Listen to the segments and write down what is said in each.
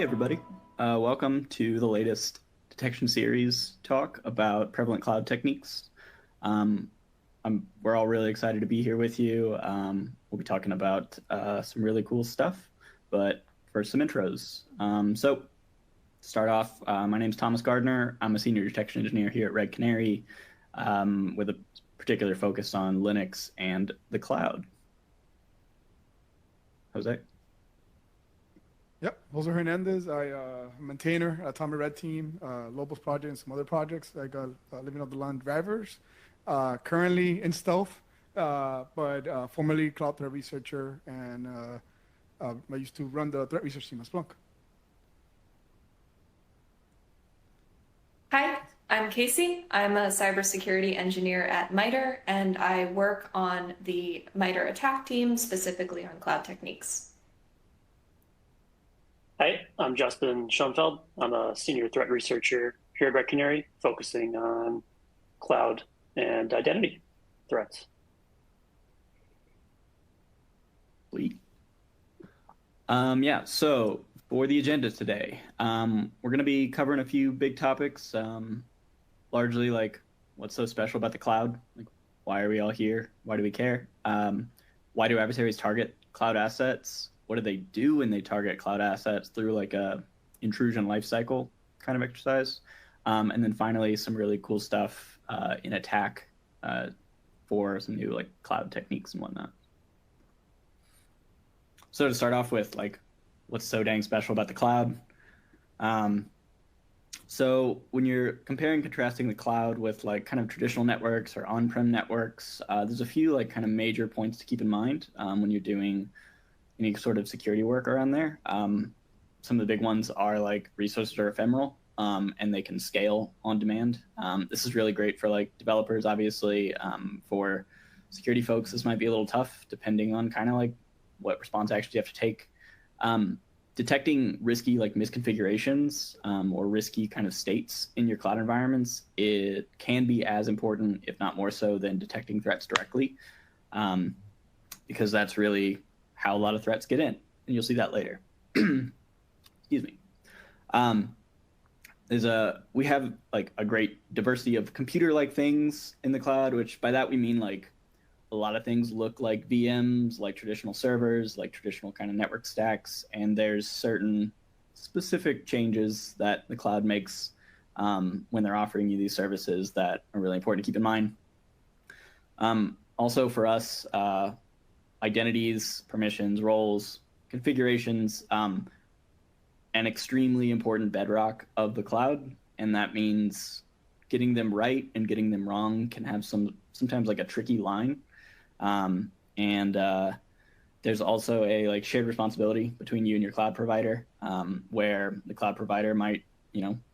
everybody. Welcome to the latest detection series talk about prevalent cloud techniques. We're all really excited to be here with you. We'll be talking about some really cool stuff, but first some intros. So to start off, my name's Thomas Gardner. I'm a senior detection engineer here at Red Canary with a particular focus on Linux and the cloud. Jose? Yep, Jose Hernandez. I maintainer at Tommy Red team, Lobos project and some other projects like Living Up the Land drivers. Currently in stealth, but formerly cloud threat researcher, and I used to run the threat research team at Splunk. Hi, I'm Casey. I'm a cybersecurity engineer at MITRE, and I work on the MITRE attack team, specifically on cloud techniques. Hi, I'm Justin Schoenfeld. I'm a senior threat researcher here at Red Canary, focusing on cloud and identity threats. Sweet. So for the agenda today, we're going to be covering a few big topics, largely like what's so special about the cloud, like why are we all here, why do we care, why do adversaries target cloud assets, what do they do when they target cloud assets through like a intrusion lifecycle kind of exercise, and then finally some really cool stuff in attack for some new like cloud techniques and whatnot. So to start off with, like, what's so dang special about the cloud? So when you're comparing and contrasting the cloud with like kind of traditional networks or on-prem networks, there's a few like kind of major points to keep in mind when you're doing any sort of security work around there. Some of the big ones are like resources are ephemeral and they can scale on demand. This is really great for like developers, obviously. For security folks, this might be a little tough depending on kind of like what response actions you have to take. Detecting risky like misconfigurations or risky kind of states in your cloud environments, it can be as important, if not more so, than detecting threats directly, because that's really how a lot of threats get in, and you'll see that later. Excuse me. We have like a great diversity of computer-like things in the cloud, which by that we mean like a lot of things look like VMs, like traditional servers, like traditional kind of network stacks, and there's certain specific changes that the cloud makes when they're offering you these services that are really important to keep in mind. Also for us, identities, permissions, roles, configurations, an extremely important bedrock of the cloud, and that means getting them right and getting them wrong can have sometimes like a tricky line. There's also a like shared responsibility between you and your cloud provider, where the cloud provider might,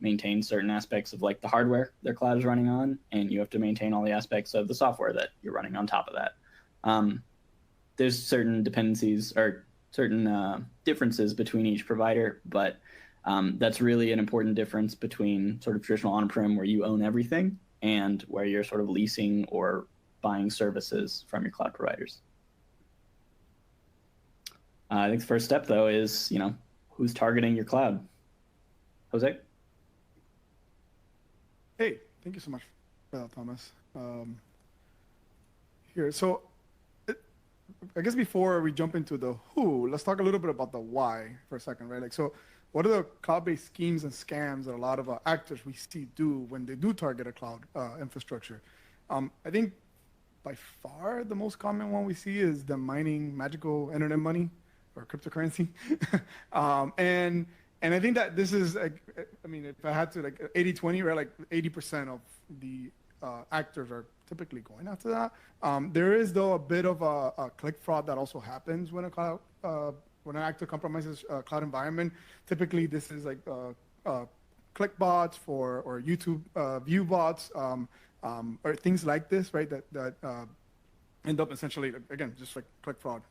maintain certain aspects of like the hardware their cloud is running on, and you have to maintain all the aspects of the software that you're running on top of that. There's certain dependencies or certain differences between each provider, but that's really an important difference between sort of traditional on-prem where you own everything and where you're sort of leasing or buying services from your cloud providers. I think the first step, though, is, who's targeting your cloud? Jose? Hey, thank you so much for that, Thomas. So I guess before we jump into the who, let's talk a little bit about the why for a second, right? Like, so what are the cloud-based schemes and scams that a lot of actors we see do when they do target a cloud infrastructure? I think by far the most common one we see is the mining magical internet money or cryptocurrency. And I think that this is, like, I mean, if I had to, like 80-20, right, like 80% of the actors are typically going after that. There is, though, a bit of a click fraud that also happens when when an actor compromises a cloud environment. Typically, this is like click bots or YouTube view bots or things like this, right? That end up essentially, again, just like click fraud,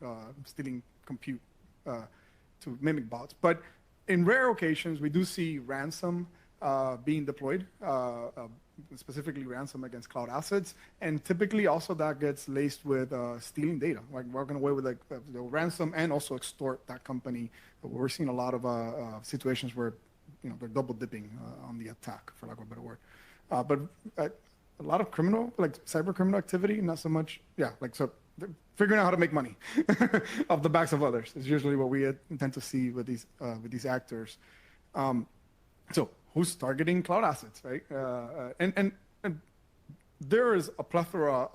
stealing compute to mimic bots. But in rare occasions, we do see ransom being deployed, specifically ransom against cloud assets. And typically also that gets laced with stealing data, like walking away with like the ransom and also extort that company. We're seeing a lot of situations where, they're double dipping on the attack, for lack of a better word. But a lot of criminal, like cyber criminal activity, not so much. Yeah, like so they're figuring out how to make money off the backs of others is usually what we tend to see with these actors. So who's targeting cloud assets, right? And there is a plethora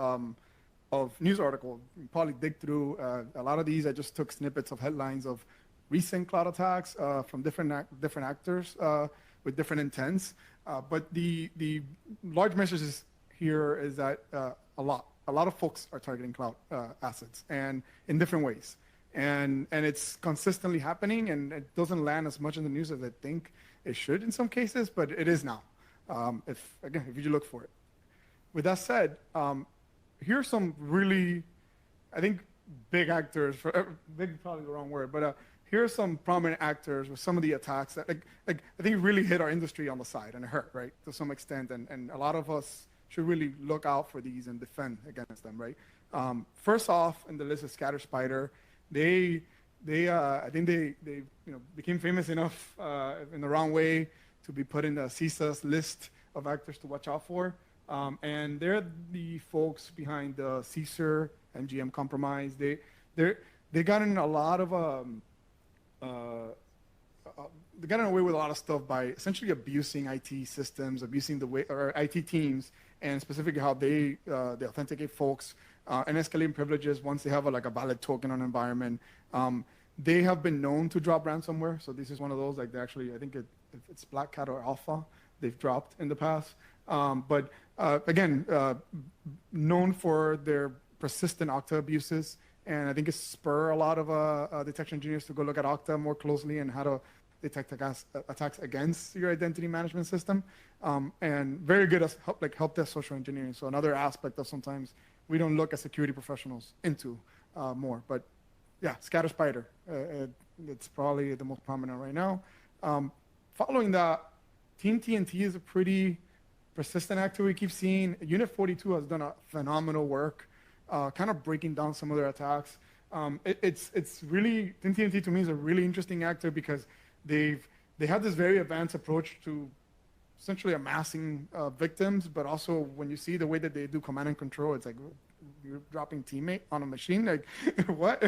of news articles. You can probably dig through a lot of these. I just took snippets of headlines of recent cloud attacks from different actors with different intents. But the large messages here is that a lot of folks are targeting cloud assets and in different ways. And it's consistently happening, and it doesn't land as much in the news as I think it should in some cases, but it is now, if you look for it. With that said, here are some really, I think, big actors, big probably the wrong word, but here are some prominent actors with some of the attacks that I think really hit our industry on the side, and it hurt, right, to some extent, and a lot of us should really look out for these and defend against them, right? First off, in the list is ScatterSpider. I think they became famous enough in the wrong way to be put in the CISA's list of actors to watch out for. And they're the folks behind the Caesar MGM compromise. They got in a lot of they got away with a lot of stuff by essentially abusing IT systems, abusing the way or IT teams, and specifically how they authenticate folks and escalating privileges once they have a valid token on an environment. They have been known to drop ransomware, so this is one of those. Like they actually, I think it's Black Cat or Alpha, they've dropped in the past. But again, known for their persistent Okta abuses, and I think it's spur a lot of detection engineers to go look at Okta more closely and how to detect attacks against your identity management system. And very good at help desk social engineering. So another aspect of sometimes we don't look at security professionals into more. But yeah, ScatterSpider, it's probably the most prominent right now. Following that, Team TNT is a pretty persistent actor we keep seeing. Unit 42 has done a phenomenal work, kind of breaking down some of their attacks. It's really, Team TNT to me is a really interesting actor because they have this very advanced approach to essentially amassing victims, but also when you see the way that they do command and control, it's like you're dropping teammate on a machine, like what?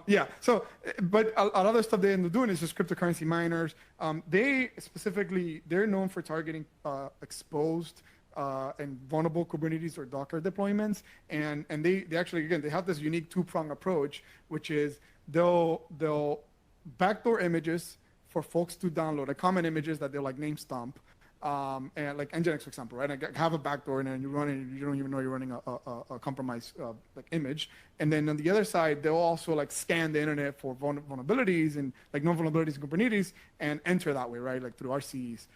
Yeah. So, but a lot of the stuff they end up doing is just cryptocurrency miners. They're known for targeting exposed and vulnerable Kubernetes or Docker deployments, and they actually, again, they have this unique two-prong approach, which is they'll backdoor images for folks to download, like common images that they'll like name stomp, and like Nginx, for example, right? Like have a backdoor and then you run it, you don't even know you're running a compromised like image. And then on the other side, they'll also like scan the internet for vulnerabilities and like known vulnerabilities in Kubernetes and enter that way, right? Like through RCs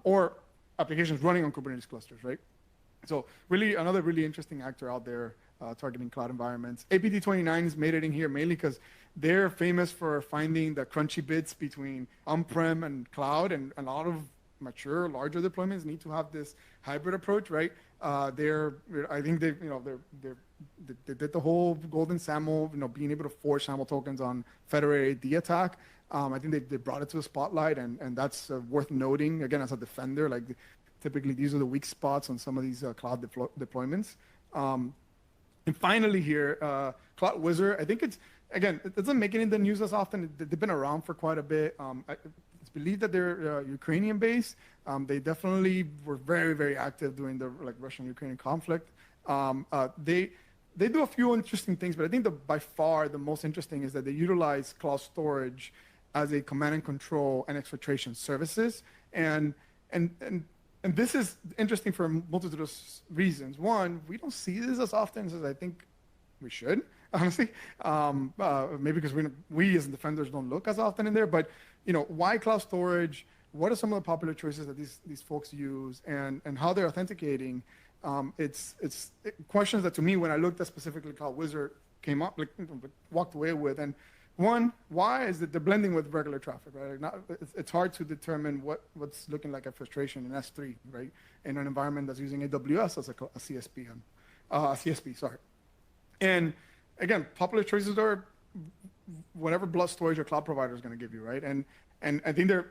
or applications running on Kubernetes clusters, right? So really another really interesting actor out there targeting cloud environments. APT29 is made it in here mainly because they're famous for finding the crunchy bits between on-prem and cloud, and a lot of mature, larger deployments need to have this hybrid approach, right? I think they did the whole golden SAML, being able to forge SAML tokens on federated AD attack. I think they brought it to the spotlight, and that's worth noting. Again, as a defender, like typically these are the weak spots on some of these cloud deployments. And finally here, Cloud Wizard, I think it doesn't make it in the news as often. They've been around for quite a bit. It's believed that they're Ukrainian-based. They definitely were very, very active during the Russian-Ukrainian conflict. They do a few interesting things, but I think by far the most interesting is that they utilize cloud storage as a command and control and exfiltration services. And this is interesting for a multitude of reasons. One, we don't see this as often as I think we should, honestly. Maybe because we as defenders don't look as often in there. But why cloud storage? What are some of the popular choices that these folks use, and how they're authenticating? It's questions that to me, when I looked at specifically Cloud Wizard, came up, walked away with. And One, why is that they're blending with regular traffic, right? Like it's hard to determine what's looking like a frustration in S3, right? In an environment that's using AWS as a CSP, a CSP, sorry. And again, popular choices are whatever blob storage your cloud provider is going to give you, right? And I think they're,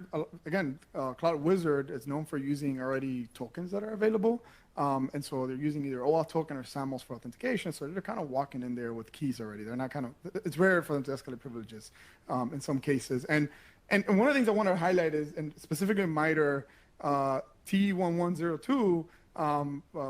again, Cloud Wizard is known for using already tokens that are available. And so they're using either OAuth token or SAMLs for authentication. So they're kind of walking in there with keys already. They're not kind of, it's rare for them to escalate privileges in some cases. And one of the things I want to highlight is, and specifically MITRE T1102,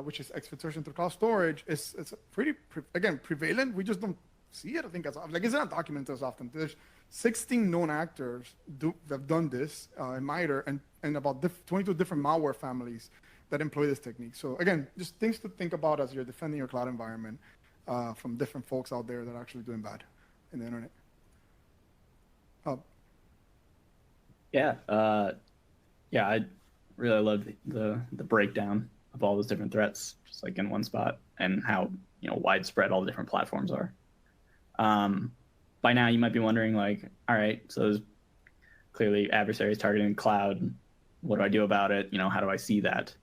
which is exfiltration through cloud storage, it's pretty, again, prevalent. We just don't see it, I think, as like it's not documented as often. There's 16 known actors that have done this in MITRE, and about 22 different malware families that employ this technique. So again, just things to think about as you're defending your cloud environment from different folks out there that are actually doing bad in the internet. Yeah, I really love the breakdown of all those different threats, just like in one spot, and how widespread all the different platforms are. By now you might be wondering, like, all right, so there's clearly adversaries targeting cloud. What do I do about it? How do I see that?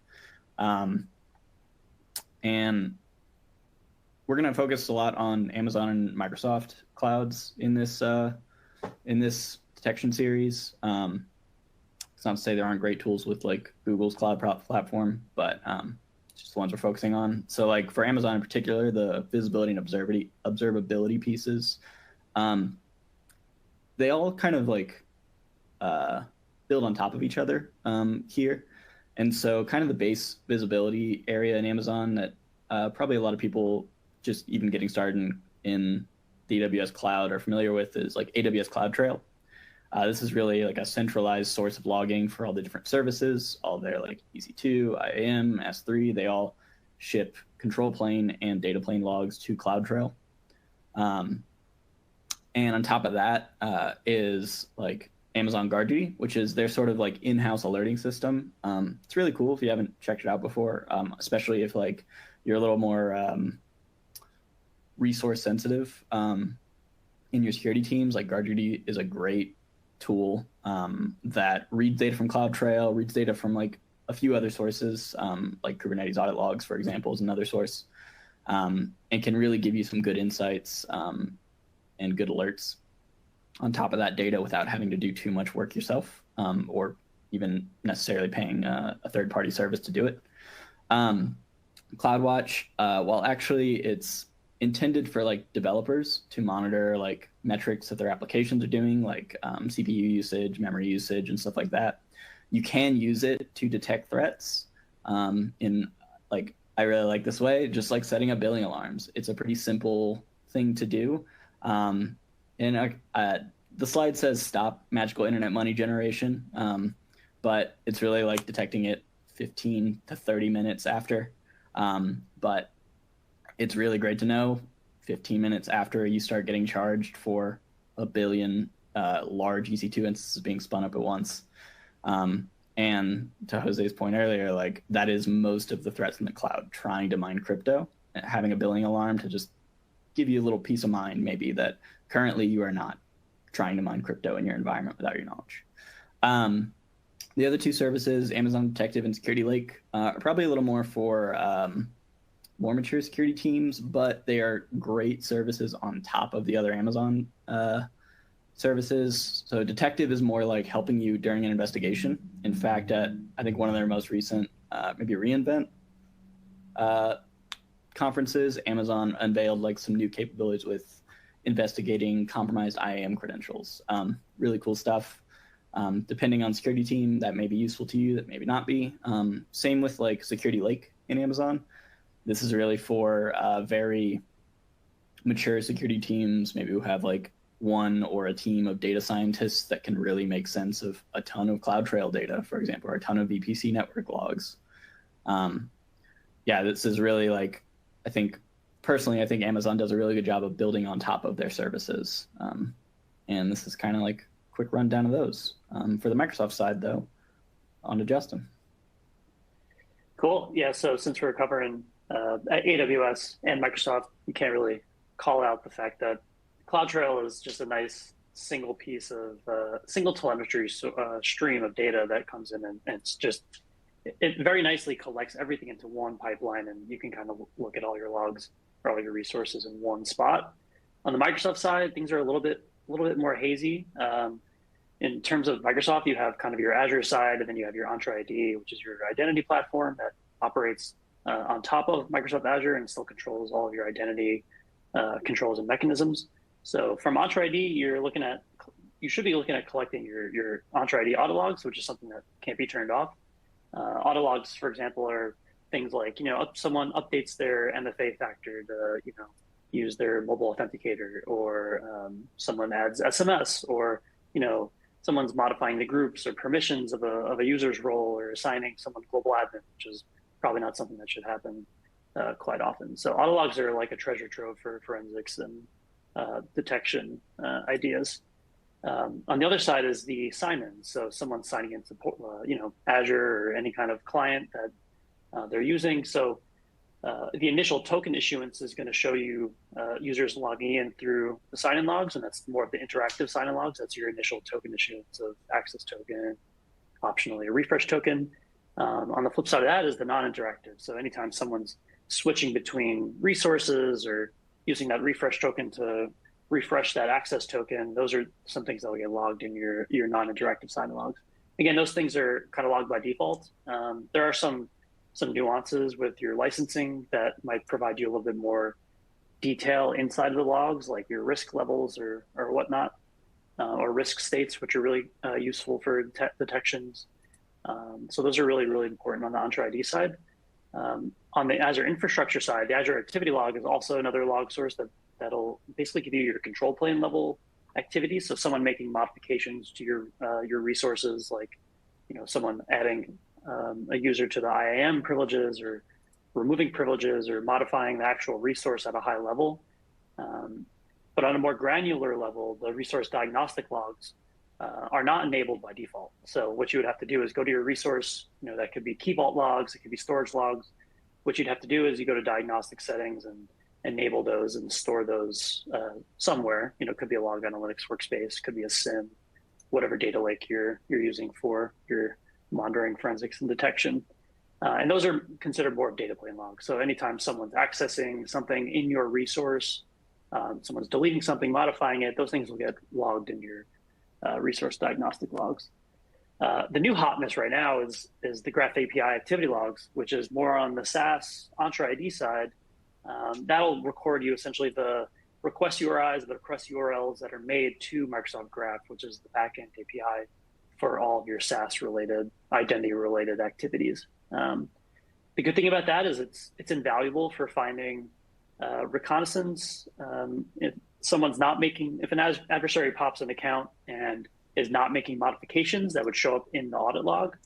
And we're going to focus a lot on Amazon and Microsoft clouds in this detection series. It's not to say there aren't great tools with like Google's cloud platform, but just the ones we're focusing on. So like for Amazon in particular, the visibility and observability pieces, they all kind of like build on top of each other here. And so kind of the base visibility area in Amazon that probably a lot of people just even getting started in the AWS cloud are familiar with is like AWS CloudTrail. This is really like a centralized source of logging for all the different services, all their like EC2, IAM, S3, they all ship control plane and data plane logs to CloudTrail. And on top of that is like Amazon GuardDuty, which is their sort of like in-house alerting system. It's really cool if you haven't checked it out before, especially if like you're a little more resource sensitive in your security teams. Like GuardDuty is a great tool that reads data from CloudTrail, reads data from like a few other sources, like Kubernetes audit logs, for example, is another source, and can really give you some good insights and good alerts on top of that data without having to do too much work yourself, or even necessarily paying a third-party service to do it. CloudWatch, while actually it's intended for like developers to monitor like metrics that their applications are doing, like CPU usage, memory usage, and stuff like that, you can use it to detect threats in like, I really like this way, just like setting up billing alarms. It's a pretty simple thing to do. The slide says stop magical internet money generation, but it's really like detecting it 15 to 30 minutes after. But it's really great to know 15 minutes after you start getting charged for a billion large EC2 instances being spun up at once. And to Jose's point earlier, like that is most of the threats in the cloud, trying to mine crypto, having a billing alarm to just give you a little peace of mind, maybe that currently you are not trying to mine crypto in your environment without your knowledge. The other two services, Amazon Detective and Security Lake, are probably a little more for more mature security teams, but they are great services on top of the other Amazon services. So Detective is more like helping you during an investigation. In fact, at I think one of their most recent, maybe reInvent conferences, Amazon unveiled like some new capabilities with investigating compromised IAM credentials. Really cool stuff. Depending on security team, that may be useful to you, that maybe not be. Same with like Security Lake in Amazon. This is really for very mature security teams, maybe who have like one or a team of data scientists that can really make sense of a ton of CloudTrail data, for example, or a ton of VPC network logs. Yeah, this is really like, I think Amazon does a really good job of building on top of their services. And this is kind of like a quick rundown of those. For the Microsoft side, though, on to Justin. Cool. Yeah, so since we're covering AWS and Microsoft, you can't really call out the fact that CloudTrail is just a nice single piece of single telemetry stream of data that comes in, and it's just, it very nicely collects everything into one pipeline, and you can kind of look at all your logs or all your resources in one spot. On the Microsoft side, things are a little bit more hazy. In terms of Microsoft, you have kind of your Azure side, and then you have your Entra ID, which is your identity platform that operates on top of Microsoft Azure and still controls all of your identity controls and mechanisms. So from Entra ID, you should be looking at collecting your Entra ID audit logs, which is something that can't be turned off. Audit logs, for example, are things like, someone updates their MFA factor to, use their mobile authenticator, or someone adds SMS, or, someone's modifying the groups or permissions of a user's role, or assigning someone global admin, which is probably not something that should happen quite often. So audit logs are like a treasure trove for forensics and detection ideas. On the other side is the sign-in. So someone's signing into Azure or any kind of client that they're using. So the initial token issuance is going to show you users logging in through the sign-in logs, and that's more of the interactive sign-in logs. That's your initial token issuance of access token, optionally a refresh token. On the flip side of that is the non-interactive. So anytime someone's switching between resources or using that refresh token to refresh that access token, those are some things that will get logged in your non-interactive sign-in logs. Again, those things are kind of logged by default. There are some nuances with your licensing that might provide you a little bit more detail inside of the logs, like your risk levels or whatnot, or risk states, which are really useful for detections. So those are really, really important on the Entra ID side. On the Azure infrastructure side, the Azure activity log is also another log source that'll basically give you your control plane level activities. So someone making modifications to your resources, like someone adding a user to the IAM privileges, or removing privileges, or modifying the actual resource at a high level. But on a more granular level, the resource diagnostic logs are not enabled by default. So what you would have to do is go to your resource, that could be key vault logs, it could be storage logs. What you'd have to do is you go to diagnostic settings and enable those and store those somewhere. It could be a log analytics workspace, could be a SIM, whatever data lake you're using for your monitoring, forensics, and detection. And those are considered more of data plane logs. So anytime someone's accessing something in your resource, someone's deleting something, modifying it, those things will get logged in your resource diagnostic logs. The new hotness right now is the Graph API activity logs, which is more on the SaaS Entra ID side. That'll record you essentially the request URIs, the request URLs that are made to Microsoft Graph, which is the backend API for all of your SaaS-related, identity-related activities. The good thing about that is it's invaluable for finding reconnaissance. If an adversary pops an account and is not making modifications that would show up in the audit log,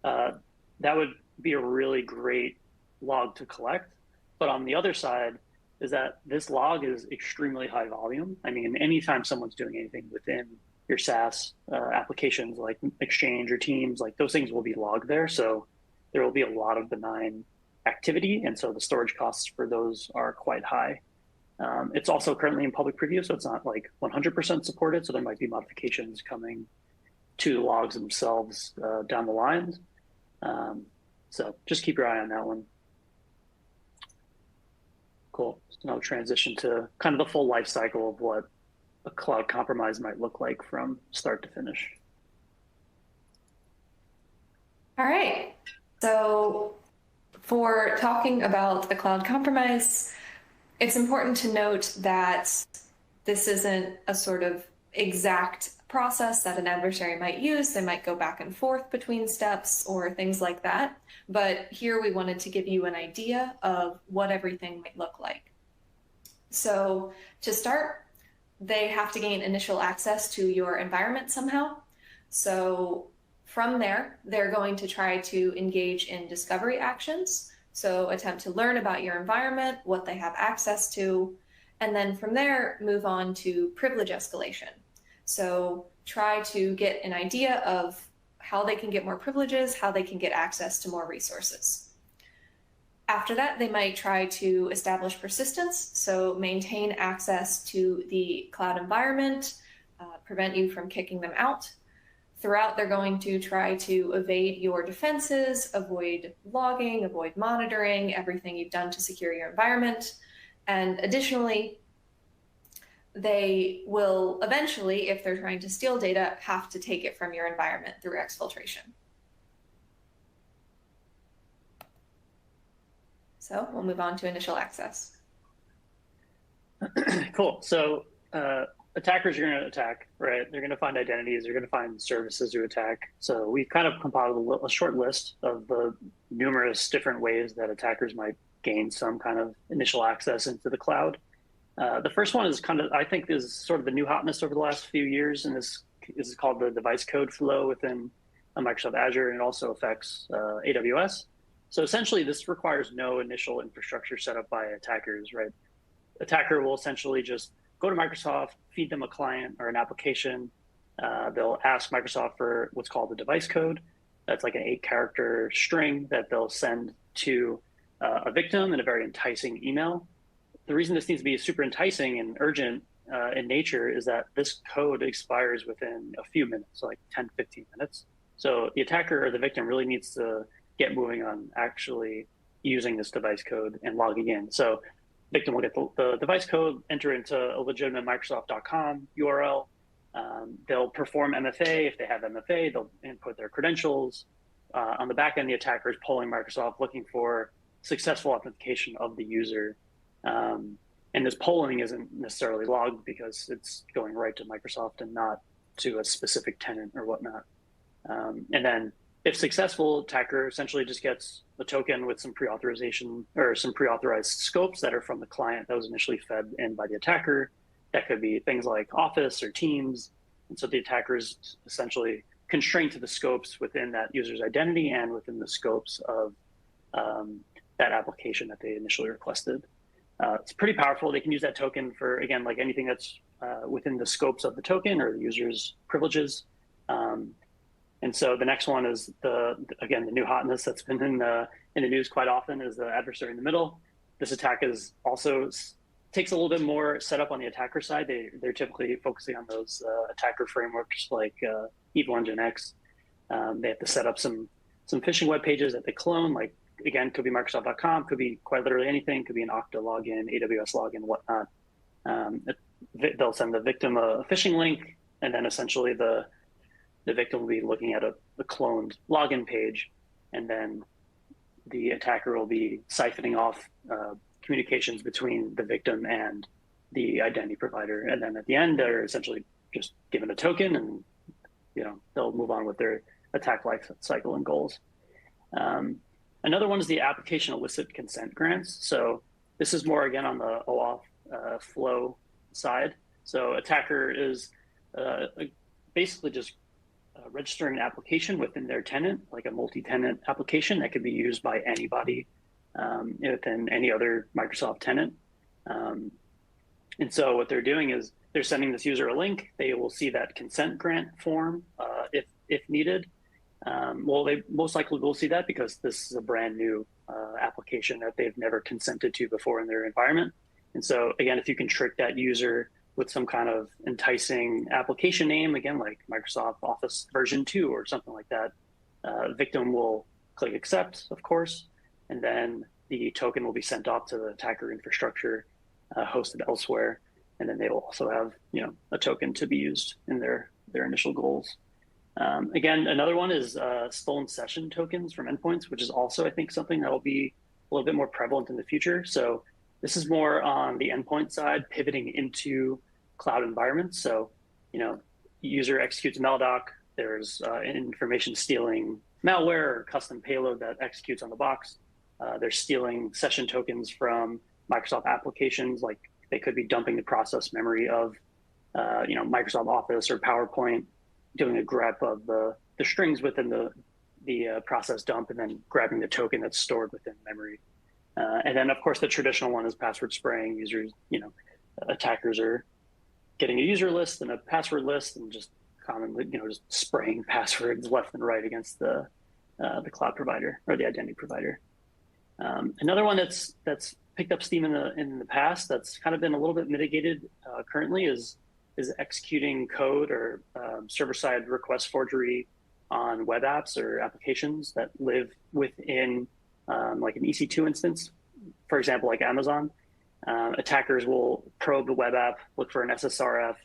that would be a really great log to collect. But on the other side is that this log is extremely high volume. I mean, anytime someone's doing anything within your SaaS applications like Exchange or Teams, like those things will be logged there. So there will be a lot of benign activity. And so the storage costs for those are quite high. It's also currently in public preview, so it's not like 100% supported. So there might be modifications coming to the logs themselves down the line. So just keep your eye on that one. Cool. So now we'll transition to kind of the full life cycle of what a cloud compromise might look like from start to finish. All right. So for talking about a cloud compromise, it's important to note that this isn't a sort of exact process that an adversary might use. They might go back and forth between steps or things like that. But here we wanted to give you an idea of what everything might look like. So to start, they have to gain initial access to your environment somehow. So from there, they're going to try to engage in discovery actions. So attempt to learn about your environment, what they have access to, and then from there, move on to privilege escalation. So try to get an idea of how they can get more privileges, how they can get access to more resources. After that, they might try to establish persistence, so maintain access to the cloud environment, prevent you from kicking them out. Throughout, they're going to try to evade your defenses, avoid logging, avoid monitoring, everything you've done to secure your environment. And additionally, they will eventually, if they're trying to steal data, have to take it from your environment through exfiltration. So we'll move on to initial access. Cool. So attackers are going to attack, right? They're going to find identities. They're going to find services to attack. So we've kind of compiled a short list of the numerous different ways that attackers might gain some kind of initial access into the cloud. The first one is kind of, I think, is sort of the new hotness over the last few years, and this is called the device code flow within Microsoft Azure, and it also affects AWS. So essentially, this requires no initial infrastructure set up by attackers, right? Attacker will essentially just go to Microsoft, feed them a client or an application. They'll ask Microsoft for what's called the device code. That's like an 8-character string that they'll send to a victim in a very enticing email. The reason this needs to be super enticing and urgent in nature is that this code expires within a few minutes, like 10, 15 minutes. So the attacker or the victim really needs to get moving on actually using this device code and logging in. So victim will get the device code, enter into a legitimate Microsoft.com URL. They'll perform MFA. If they have MFA, they'll input their credentials. On the back end, the attacker is polling Microsoft looking for successful authentication of the user. And this polling isn't necessarily logged because it's going right to Microsoft and not to a specific tenant or whatnot. And then if successful, attacker essentially just gets the token with some pre-authorization or some pre-authorized scopes that are from the client that was initially fed in by the attacker. That could be things like Office or Teams. And so the attacker is essentially constrained to the scopes within that user's identity and within the scopes of that application that they initially requested. It's pretty powerful. They can use that token for, again, like anything that's within the scopes of the token or the user's privileges. And so the next one is again, the new hotness that's been in the news quite often is the adversary in the middle. This attack is also takes a little bit more setup on the attacker side. They're typically focusing on those attacker frameworks like Evil Engine X. They have to set up some phishing web pages that they clone, like, again, could be Microsoft.com, could be quite literally anything, could be an Okta login, AWS login, whatnot. They'll send the victim a phishing link, and then essentially the victim will be looking at a cloned login page, and then the attacker will be siphoning off communications between the victim and the identity provider. And then at the end, they're essentially just given a token, and they'll move on with their attack life cycle and goals. Another one is the application illicit consent grants. So this is more, again, on the OAuth flow side. So attacker is basically just registering an application within their tenant, like a multi-tenant application that could be used by anybody within any other Microsoft tenant. And so what they're doing is they're sending this user a link. They will see that consent grant form if needed. Well, they most likely will see that because this is a brand new application that they've never consented to before in their environment. And so, again, if you can trick that user with some kind of enticing application name, again, like Microsoft Office version 2 or something like that, victim will click accept, of course, and then the token will be sent off to the attacker infrastructure hosted elsewhere. And then they will also have, a token to be used in their initial goals. Again, another one is stolen session tokens from endpoints, which is also, I think, something that will be a little bit more prevalent in the future. So this is more on the endpoint side, pivoting into cloud environments. So, user executes maldoc, there's information stealing malware or custom payload that executes on the box. They're stealing session tokens from Microsoft applications, like they could be dumping the process memory of, Microsoft Office or PowerPoint, doing a grep of the strings within the process dump, and then grabbing the token that's stored within memory. And then, of course, the traditional one is password spraying. Users, attackers are getting a user list and a password list and just commonly, just spraying passwords left and right against the cloud provider or the identity provider. Another one that's picked up steam in the past that's kind of been a little bit mitigated currently is is executing code or server-side request forgery on web apps or applications that live within like an EC2 instance, for example, like Amazon. Attackers will probe the web app, look for an SSRF,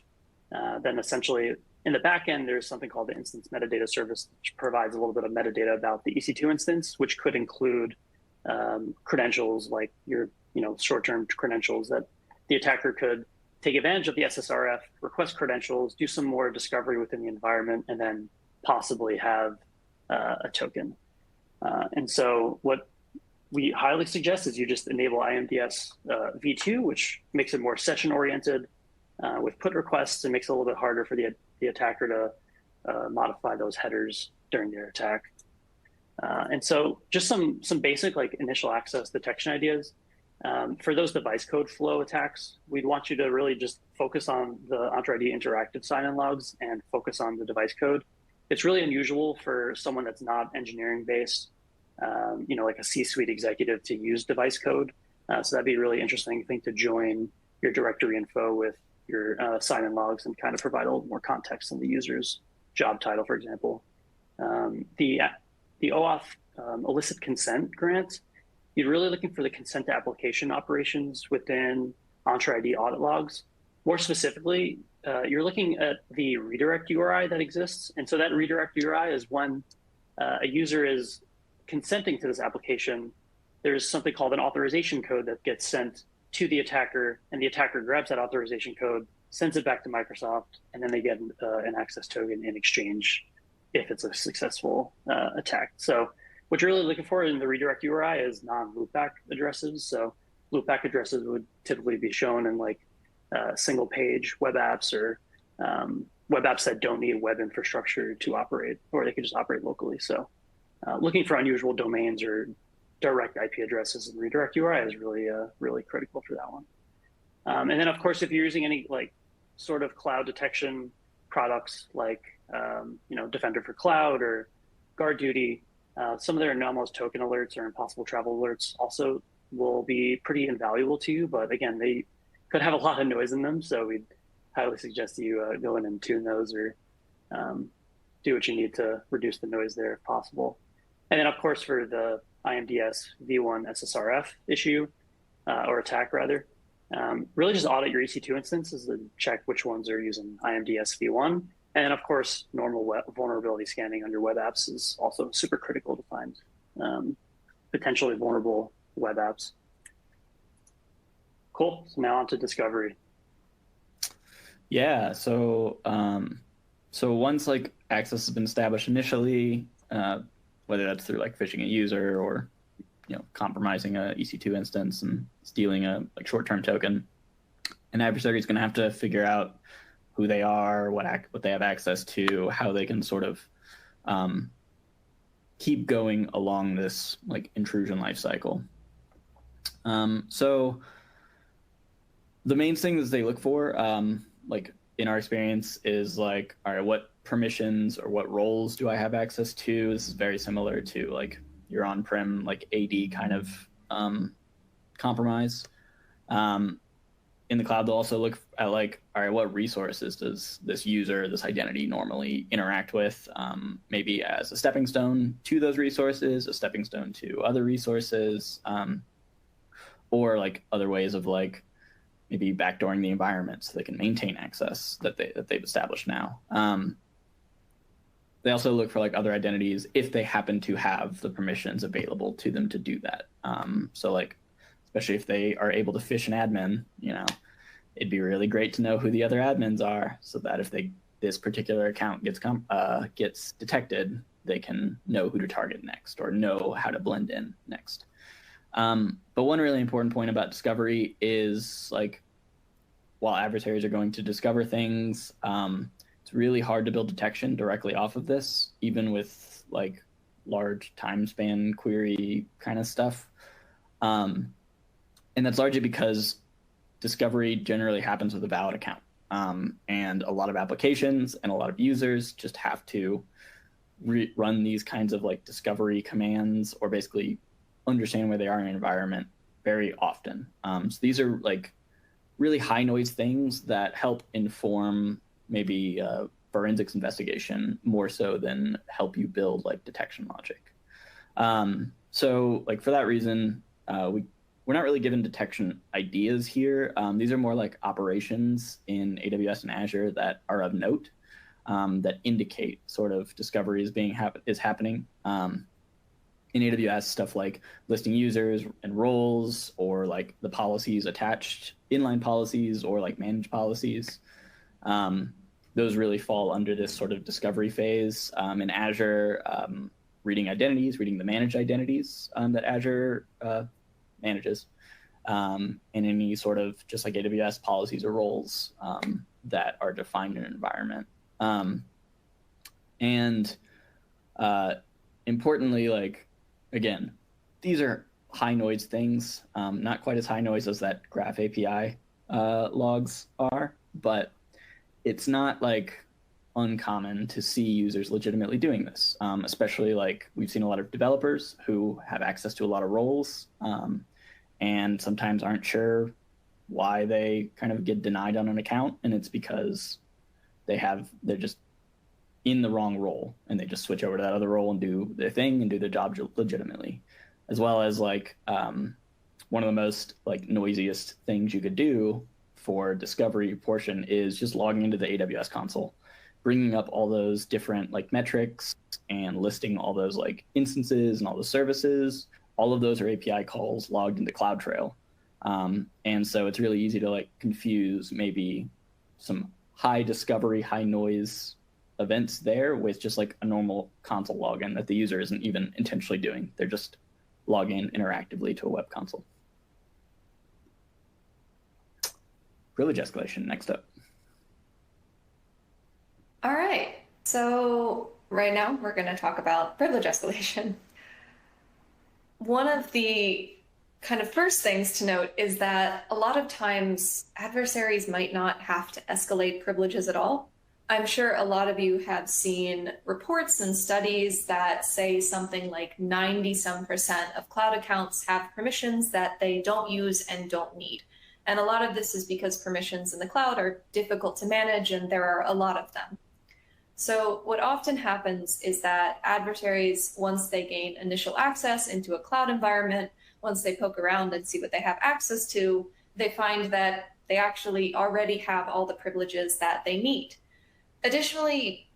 then essentially in the back end, there's something called the instance metadata service, which provides a little bit of metadata about the EC2 instance, which could include credentials like your short-term credentials that the attacker could take advantage of the SSRF, request credentials, do some more discovery within the environment, and then possibly have a token. And so what we highly suggest is you just enable IMDS v2, which makes it more session-oriented with put requests and makes it a little bit harder for the attacker to modify those headers during their attack. And so just some basic like initial access detection ideas. For those device code flow attacks, we'd want you to really just focus on the Entra ID interactive sign-in logs and focus on the device code. It's really unusual for someone that's not engineering based, like a C-suite executive to use device code. So that'd be a really interesting thing to join your directory info with your sign-in logs and kind of provide a little more context in the user's job title, for example. The OAuth illicit consent grant, you're really looking for the consent to application operations within Entra ID audit logs. More specifically, you're looking at the redirect URI that exists. And so that redirect URI is when a user is consenting to this application, there's something called an authorization code that gets sent to the attacker, and the attacker grabs that authorization code, sends it back to Microsoft, and then they get an access token in exchange if it's a successful attack. So what you're really looking for in the redirect URI is non-loopback addresses. So loopback addresses would typically be shown in like single page web apps or web apps that don't need web infrastructure to operate, or they could just operate locally. So looking for unusual domains or direct IP addresses in redirect URI is really critical for that one. And then of course, if you're using any like sort of cloud detection products like Defender for Cloud or GuardDuty, some of their anomalous token alerts or impossible travel alerts also will be pretty invaluable to you. But again, they could have a lot of noise in them. So we'd highly suggest you go in and tune those or do what you need to reduce the noise there if possible. And then of course, for the IMDS v1 SSRF issue or attack rather, really just audit your EC2 instances and check which ones are using IMDS v1. And then of course, normal vulnerability scanning on your web apps is also super critical to find potentially vulnerable web apps. Cool, so now on to discovery. Yeah, so once like access has been established initially, whether that's through like phishing a user or compromising a EC2 instance and stealing a like short-term token, an adversary is going to have to figure out who they are, what they have access to, how they can sort of keep going along this like intrusion life cycle. So the main things they look for, like in our experience, is like, all right, what permissions or what roles do I have access to? This is very similar to like your on-prem like AD kind of compromise. In the cloud, they'll also look at like, all right, what resources does this user, this identity normally interact with? Maybe as a stepping stone to those resources, a stepping stone to other resources, or like other ways of like maybe backdooring the environment so they can maintain access that they've established now. They also look for like other identities if they happen to have the permissions available to them to do that. So like, especially if they are able to phish an admin, it'd be really great to know who the other admins are so that if this particular account gets detected, they can know who to target next or know how to blend in next. But one really important point about discovery is like, while adversaries are going to discover things, it's really hard to build detection directly off of this, even with like large time span query kind of stuff. And that's largely because discovery generally happens with a valid account. And a lot of applications and a lot of users just have to run these kinds of like discovery commands or basically understand where they are in an environment very often. So these are like really high noise things that help inform maybe forensics investigation more so than help you build like detection logic. So like for that reason, we're not really given detection ideas here. These are more like operations in AWS and Azure that are of note, that indicate sort of discovery is happening. In AWS, stuff like listing users and roles, or like the policies attached, inline policies, or like managed policies. Those really fall under this sort of discovery phase. In Azure, reading identities, reading the managed identities that Azure manages, and any sort of, just like AWS, policies or roles that are defined in an environment. Importantly, like, again, these are high noise things, not quite as high noise as that Graph API logs are, but it's not like uncommon to see users legitimately doing this, especially like we've seen a lot of developers who have access to a lot of roles and sometimes aren't sure why they kind of get denied on an account, and it's because they're just in the wrong role, and they just switch over to that other role and do their thing and do their job legitimately. As well as like one of the most like noisiest things you could do for discovery portion is just logging into the AWS console, bringing up all those different like metrics and listing all those like instances and all the services. All of those are API calls logged into CloudTrail. And so it's really easy to like confuse maybe some high discovery, high noise events there with just like a normal console login that the user isn't even intentionally doing. They're just logging in interactively to a web console. Privilege escalation, next up. All right, so right now we're going to talk about privilege escalation. One of the kind of first things to note is that a lot of times adversaries might not have to escalate privileges at all. I'm sure a lot of you have seen reports and studies that say something like 90% of cloud accounts have permissions that they don't use and don't need. And a lot of this is because permissions in the cloud are difficult to manage, and there are a lot of them. So what often happens is that adversaries, once they gain initial access into a cloud environment, once they poke around and see what they have access to, they find that they actually already have all the privileges that they need. Additionally,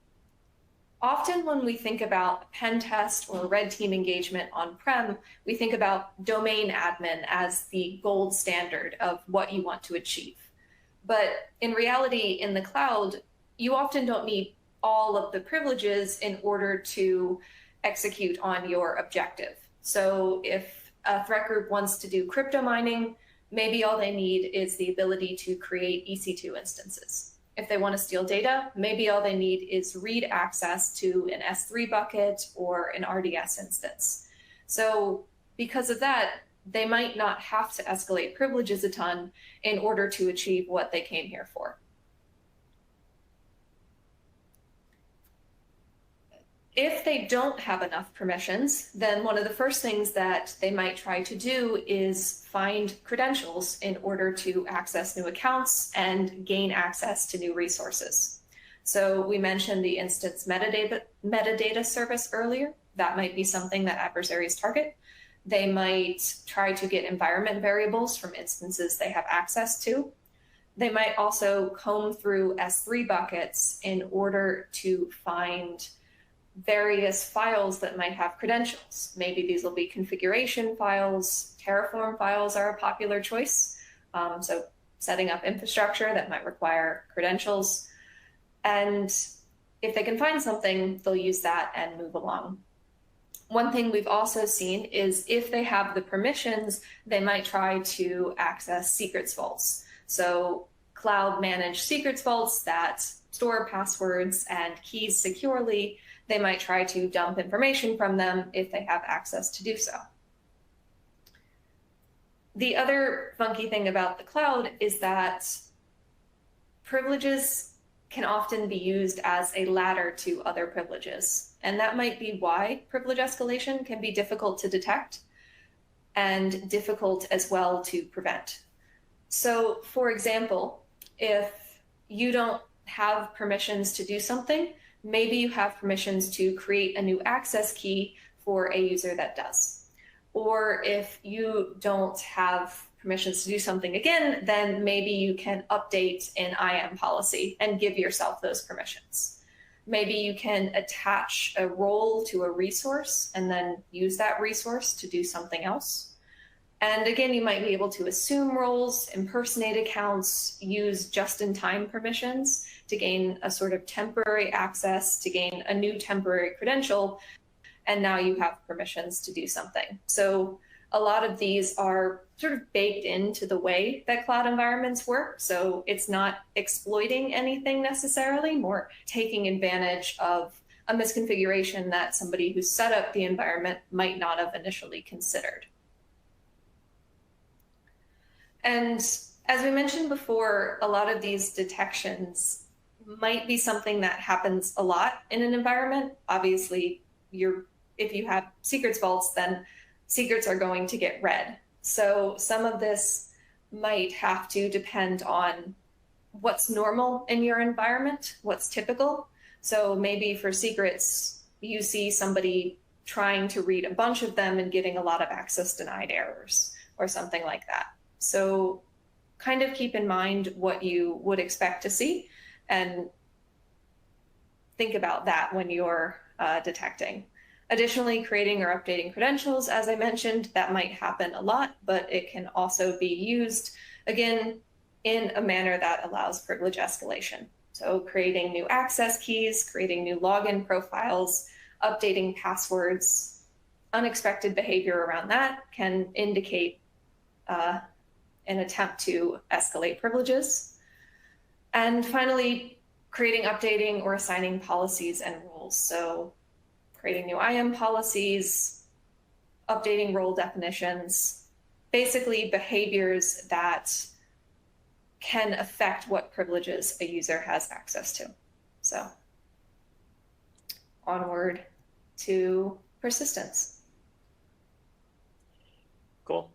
often when we think about pen test or red team engagement on-prem, we think about domain admin as the gold standard of what you want to achieve. But in reality, in the cloud, you often don't need all of the privileges in order to execute on your objective. So if a threat group wants to do crypto mining, maybe all they need is the ability to create EC2 instances. If they want to steal data, maybe all they need is read access to an S3 bucket or an RDS instance. So because of that, they might not have to escalate privileges a ton in order to achieve what they came here for. If they don't have enough permissions, then one of the first things that they might try to do is find credentials in order to access new accounts and gain access to new resources. So we mentioned the instance metadata service earlier. That might be something that adversaries target. They might try to get environment variables from instances they have access to. They might also comb through S3 buckets in order to find various files that might have credentials. Maybe these will be configuration files. Terraform files are a popular choice. So setting up infrastructure that might require credentials. And if they can find something, they'll use that and move along. One thing we've also seen is if they have the permissions, they might try to access secrets vaults. So cloud managed secrets vaults that store passwords and keys securely. They might try to dump information from them if they have access to do so. The other funky thing about the cloud is that privileges can often be used as a ladder to other privileges. And that might be why privilege escalation can be difficult to detect and difficult as well to prevent. So for example, if you don't have permissions to do something, maybe you have permissions to create a new access key for a user that does. Or if you don't have permissions to do something again, then maybe you can update an IAM policy and give yourself those permissions. Maybe you can attach a role to a resource and then use that resource to do something else. And again, you might be able to assume roles, impersonate accounts, use just-in-time permissions to gain a sort of temporary access, to gain a new temporary credential, and now you have permissions to do something. So a lot of these are sort of baked into the way that cloud environments work. So it's not exploiting anything necessarily, more taking advantage of a misconfiguration that somebody who set up the environment might not have initially considered. And as we mentioned before, a lot of these detections might be something that happens a lot in an environment. Obviously, if you have secrets vaults, then secrets are going to get read. So some of this might have to depend on what's normal in your environment, what's typical. So maybe for secrets, you see somebody trying to read a bunch of them and getting a lot of access denied errors or something like that. So kind of keep in mind what you would expect to see and think about that when you're detecting. Additionally, creating or updating credentials, as I mentioned, that might happen a lot, but it can also be used, again, in a manner that allows privilege escalation. So creating new access keys, creating new login profiles, updating passwords, unexpected behavior around that can indicate an attempt to escalate privileges. And finally, creating, updating, or assigning policies and rules. So creating new IAM policies, updating role definitions, basically behaviors that can affect what privileges a user has access to. So onward to persistence. Cool.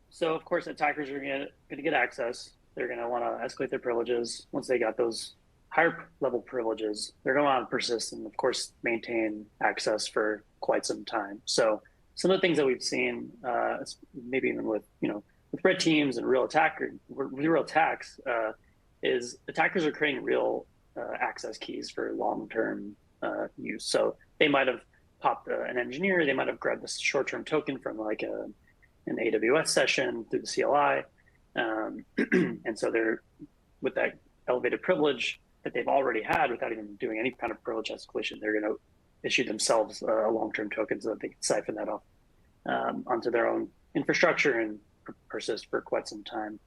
So of course, attackers are going to get access. They're going to want to escalate their privileges. Once they got those higher level privileges, they're going to want to persist and of course maintain access for quite some time. So some of the things that we've seen, maybe even with with red teams and real attacks, is attackers are creating real access keys for long-term use. So they might have popped an engineer, they might have grabbed this short-term token from like an AWS session through the CLI, and so they're with that elevated privilege that they've already had without even doing any kind of privilege escalation. They're going to issue themselves a long-term token so that they can siphon that off onto their own infrastructure and persist for quite some time.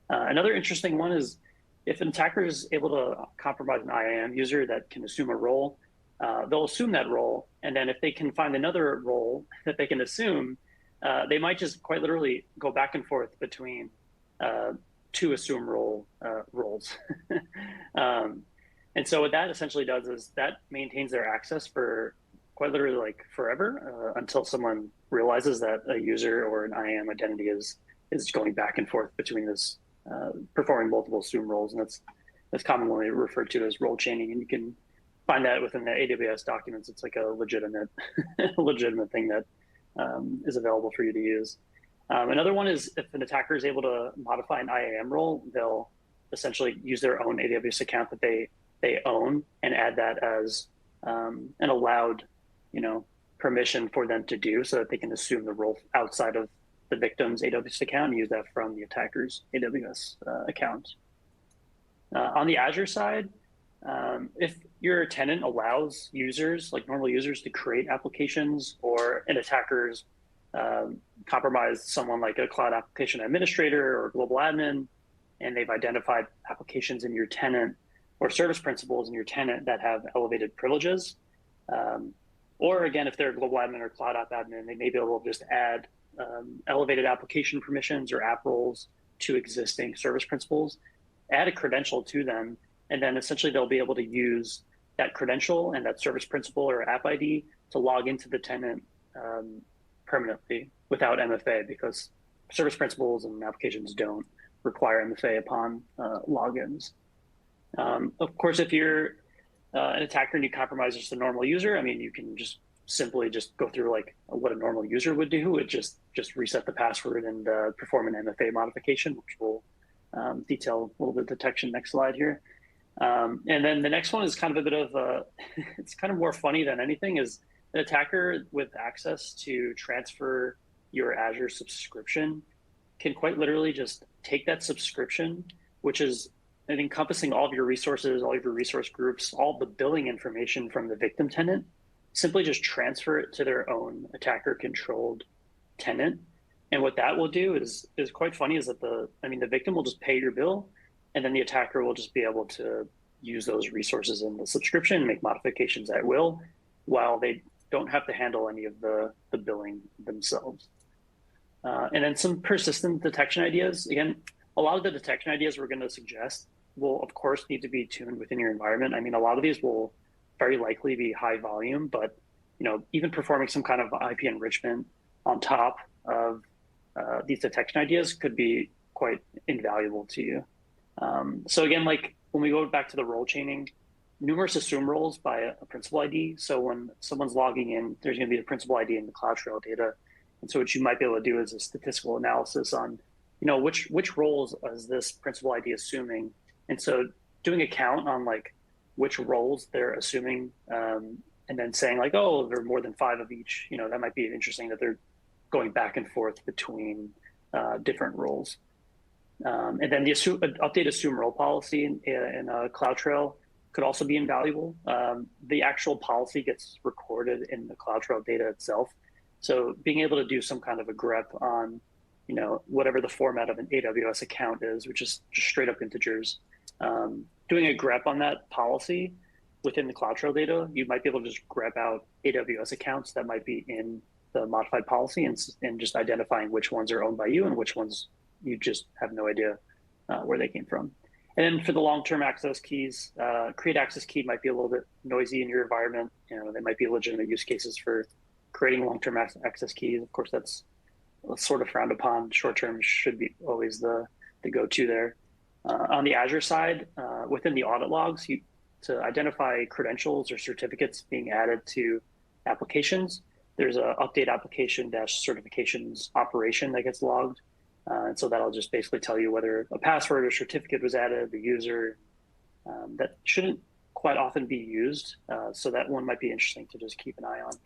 Another interesting one is if an attacker is able to compromise an IAM user that can assume a role, they'll assume that role, and then if they can find another role that they can assume, they might just quite literally go back and forth between two assume roles. And so what that essentially does is that maintains their access for quite literally like forever until someone realizes that a user or an IAM identity is going back and forth between this performing multiple assume roles, and that's commonly referred to as role chaining. And you can find that within the AWS documents. It's like a legitimate legitimate thing that is available for you to use. Another one is if an attacker is able to modify an IAM role, they'll essentially use their own AWS account that they own and add that as an allowed, permission for them to do, so that they can assume the role outside of the victim's AWS account and use that from the attacker's AWS account. On the Azure side, if your tenant allows users, like normal users, to create applications, or an attacker's compromised someone like a cloud application administrator or global admin, and they've identified applications in your tenant or service principals in your tenant that have elevated privileges. Or again, if they're a global admin or cloud app admin, they may be able to just add elevated application permissions or app roles to existing service principals, add a credential to them, and then essentially they'll be able to use that credential and that service principal or app ID to log into the tenant permanently without MFA, because service principals and applications don't require MFA upon logins. Of course, if you're an attacker and you compromise just a normal user, I mean, you can just simply just go through like what a normal user would do. Would just reset the password and perform an MFA modification, which we'll detail a little bit of detection next slide here. And then the next one is kind of a bit of it's kind of more funny than anything, is an attacker with access to transfer your Azure subscription can quite literally just take that subscription, which is encompassing all of your resources, all of your resource groups, all the billing information from the victim tenant, simply just transfer it to their own attacker-controlled tenant. And what that will do is quite funny, is that the victim will just pay your bill, and then the attacker will just be able to use those resources in the subscription, make modifications at will, while they don't have to handle any of the billing themselves. And then some persistent detection ideas. Again, a lot of the detection ideas we're going to suggest will, of course, need to be tuned within your environment. I mean, a lot of these will very likely be high volume, but even performing some kind of IP enrichment on top of these detection ideas could be quite invaluable to you. So again, like when we go back to the role chaining, numerous assume roles by a principal ID. So when someone's logging in, there's going to be a principal ID in the CloudTrail data. And so what you might be able to do is a statistical analysis on, which roles is this principal ID assuming? And so doing a count on like which roles they're assuming, and then saying like, oh, there are more than 5 of each, that might be interesting that they're going back and forth between different roles. And then the update assume role policy in CloudTrail could also be invaluable. The actual policy gets recorded in the CloudTrail data itself. So being able to do some kind of a grep on, whatever the format of an AWS account is, which is just straight up integers, doing a grep on that policy within the CloudTrail data, you might be able to just grep out AWS accounts that might be in the modified policy, and just identifying which ones are owned by you and which ones you just have no idea where they came from. And then for the long-term access keys, create access key might be a little bit noisy in your environment. There might be legitimate use cases for creating long-term access keys. Of course, that's sort of frowned upon. Short-term should be always the go-to there. On the Azure side, within the audit logs, to identify credentials or certificates being added to applications, there's a update application -certifications operation that gets logged. And so that'll just basically tell you whether a password or certificate was added, the user. That shouldn't quite often be used. So that one might be interesting to just keep an eye on.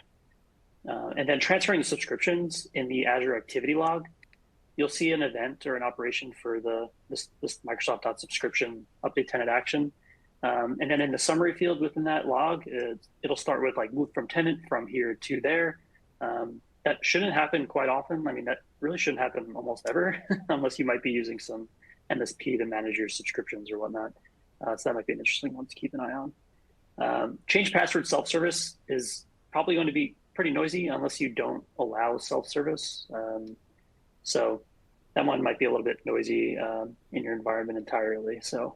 And then transferring subscriptions in the Azure activity log, you'll see an event or an operation for this Microsoft.subscription update tenant action. And then in the summary field within that log, it'll start with like move from tenant from here to there. That shouldn't happen quite often. I mean, that really shouldn't happen almost ever, unless you might be using some MSP to manage your subscriptions or whatnot. So that might be an interesting one to keep an eye on. Change password self-service is probably going to be pretty noisy unless you don't allow self-service. So that one might be a little bit noisy in your environment entirely. So,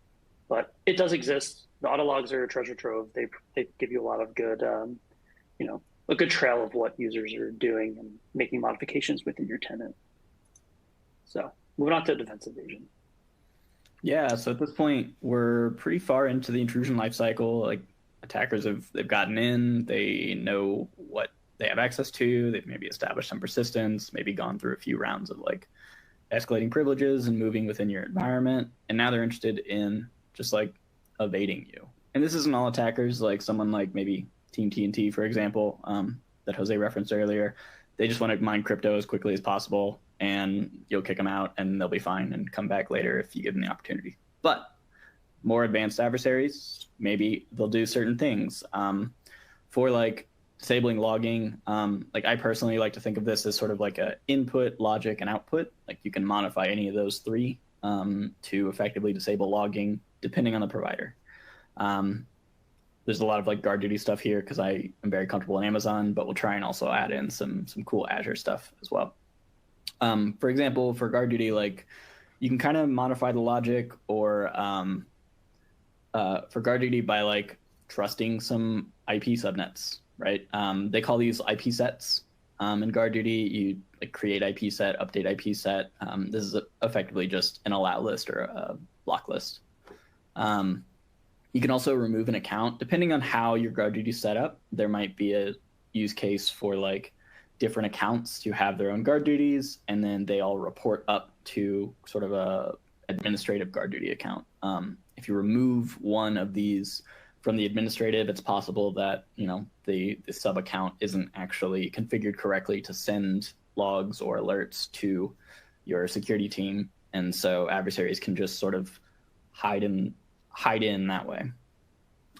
but it does exist. The auto logs are a treasure trove. They give you a lot of good, a good trail of what users are doing and making modifications within your tenant. So moving on to defensive evasion. Yeah, so at this point, we're pretty far into the intrusion lifecycle. Like attackers they've gotten in, they know what they have access to, they've maybe established some persistence, maybe gone through a few rounds of like escalating privileges and moving within your environment. And now they're interested in just like evading you. And this isn't all attackers, like someone like maybe Team, for example, that Jose referenced earlier. They just want to mine crypto as quickly as possible, and you'll kick them out and they'll be fine and come back later if you give them the opportunity. But more advanced adversaries, maybe they'll do certain things. For like disabling logging, like I personally like to think of this as sort of like a input, logic, and output. Like you can modify any of those three to effectively disable logging depending on the provider. There's a lot of like guard duty stuff here because I am very comfortable in Amazon, but we'll try and also add in some cool Azure stuff as well. For example, for guard duty, like you can kind of modify the logic or for guard duty by like trusting some IP subnets, right? They call these IP sets. In GuardDuty, you like create IP set, update IP set. This is effectively just an allow list or a block list. You can also remove an account. Depending on how your GuardDuty is set up, there might be a use case for like different accounts to have their own guard duties, and then they all report up to sort of a administrative GuardDuty account. If you remove one of these from the administrative, it's possible that the sub account isn't actually configured correctly to send logs or alerts to your security team, and so adversaries can just sort of hide in that way.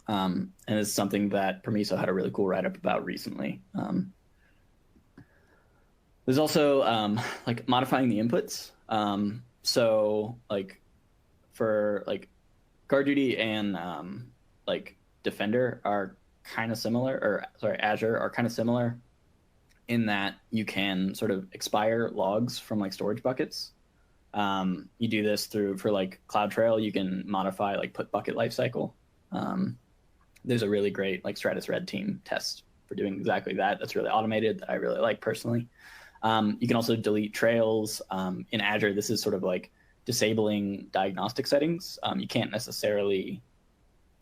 And it's something that Permiso had a really cool write-up about recently. There's also like modifying the inputs. So like for like GuardDuty and like Defender are kind of similar, or sorry, Azure are kind of similar in that you can sort of expire logs from like storage buckets. You do this for like CloudTrail, you can modify like put bucket lifecycle. There's a really great like Stratus Red Team test for doing exactly that. That's really automated that I really like personally. You can also delete trails. In Azure, this is sort of like disabling diagnostic settings. You can't necessarily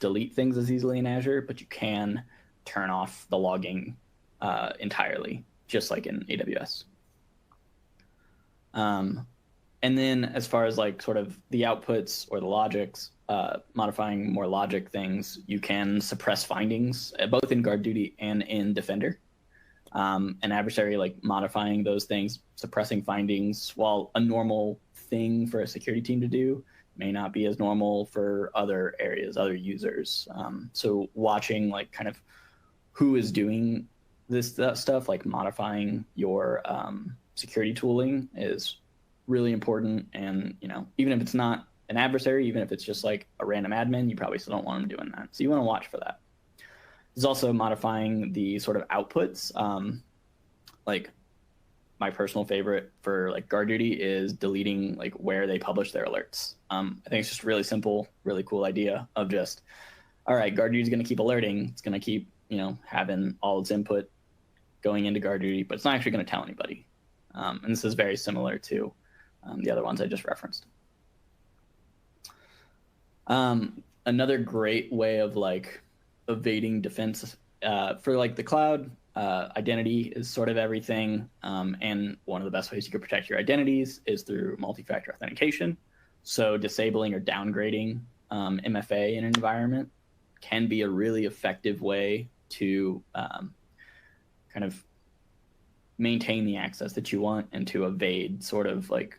delete things as easily in Azure, but you can turn off the logging entirely, just like in AWS. And then as far as like sort of the outputs or the logics, modifying more logic things, you can suppress findings both in GuardDuty and in Defender. An adversary like modifying those things, suppressing findings, while a normal thing for a security team to do, may not be as normal for other areas, other users. So watching like kind of who is doing this stuff, like modifying your security tooling is really important. And, even if it's not an adversary, even if it's just like a random admin, you probably still don't want them doing that. So you want to watch for that. There's also modifying the sort of outputs. Like my personal favorite for like GuardDuty is deleting like where they publish their alerts. I think it's just really simple, really cool idea of just, all right, GuardDuty is going to keep alerting. It's going to keep, having all its input going into GuardDuty, but it's not actually going to tell anybody. And this is very similar to the other ones I just referenced. Another great way of like evading defense for like the cloud, identity is sort of everything. And one of the best ways you can protect your identities is through multi-factor authentication. So disabling or downgrading MFA in an environment can be a really effective way to kind of maintain the access that you want and to evade sort of like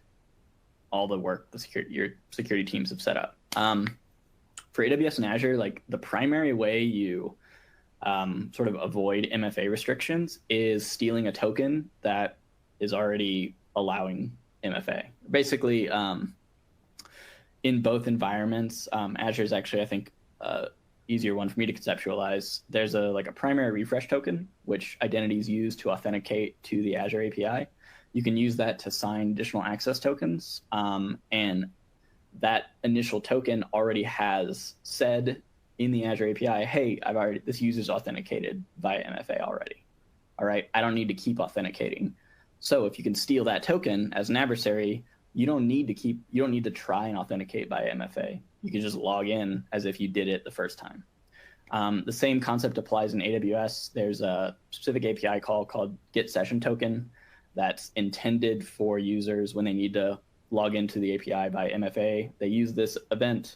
all the work your security teams have set up. For AWS and Azure, like the primary way you sort of avoid MFA restrictions is stealing a token that is already allowing MFA. Basically, in both environments, Azure is actually, I think, easier one for me to conceptualize. There's a primary refresh token, which identities use to authenticate to the Azure API. You can use that to sign additional access tokens, and that initial token already has said in the Azure API, hey, this user's authenticated via MFA already. All right, I don't need to keep authenticating. So if you can steal that token as an adversary, you don't need to try and authenticate via MFA. You can just log in as if you did it the first time. The same concept applies in AWS. There's a specific API call called get session token that's intended for users when they need to log into the API by MFA. They use this event.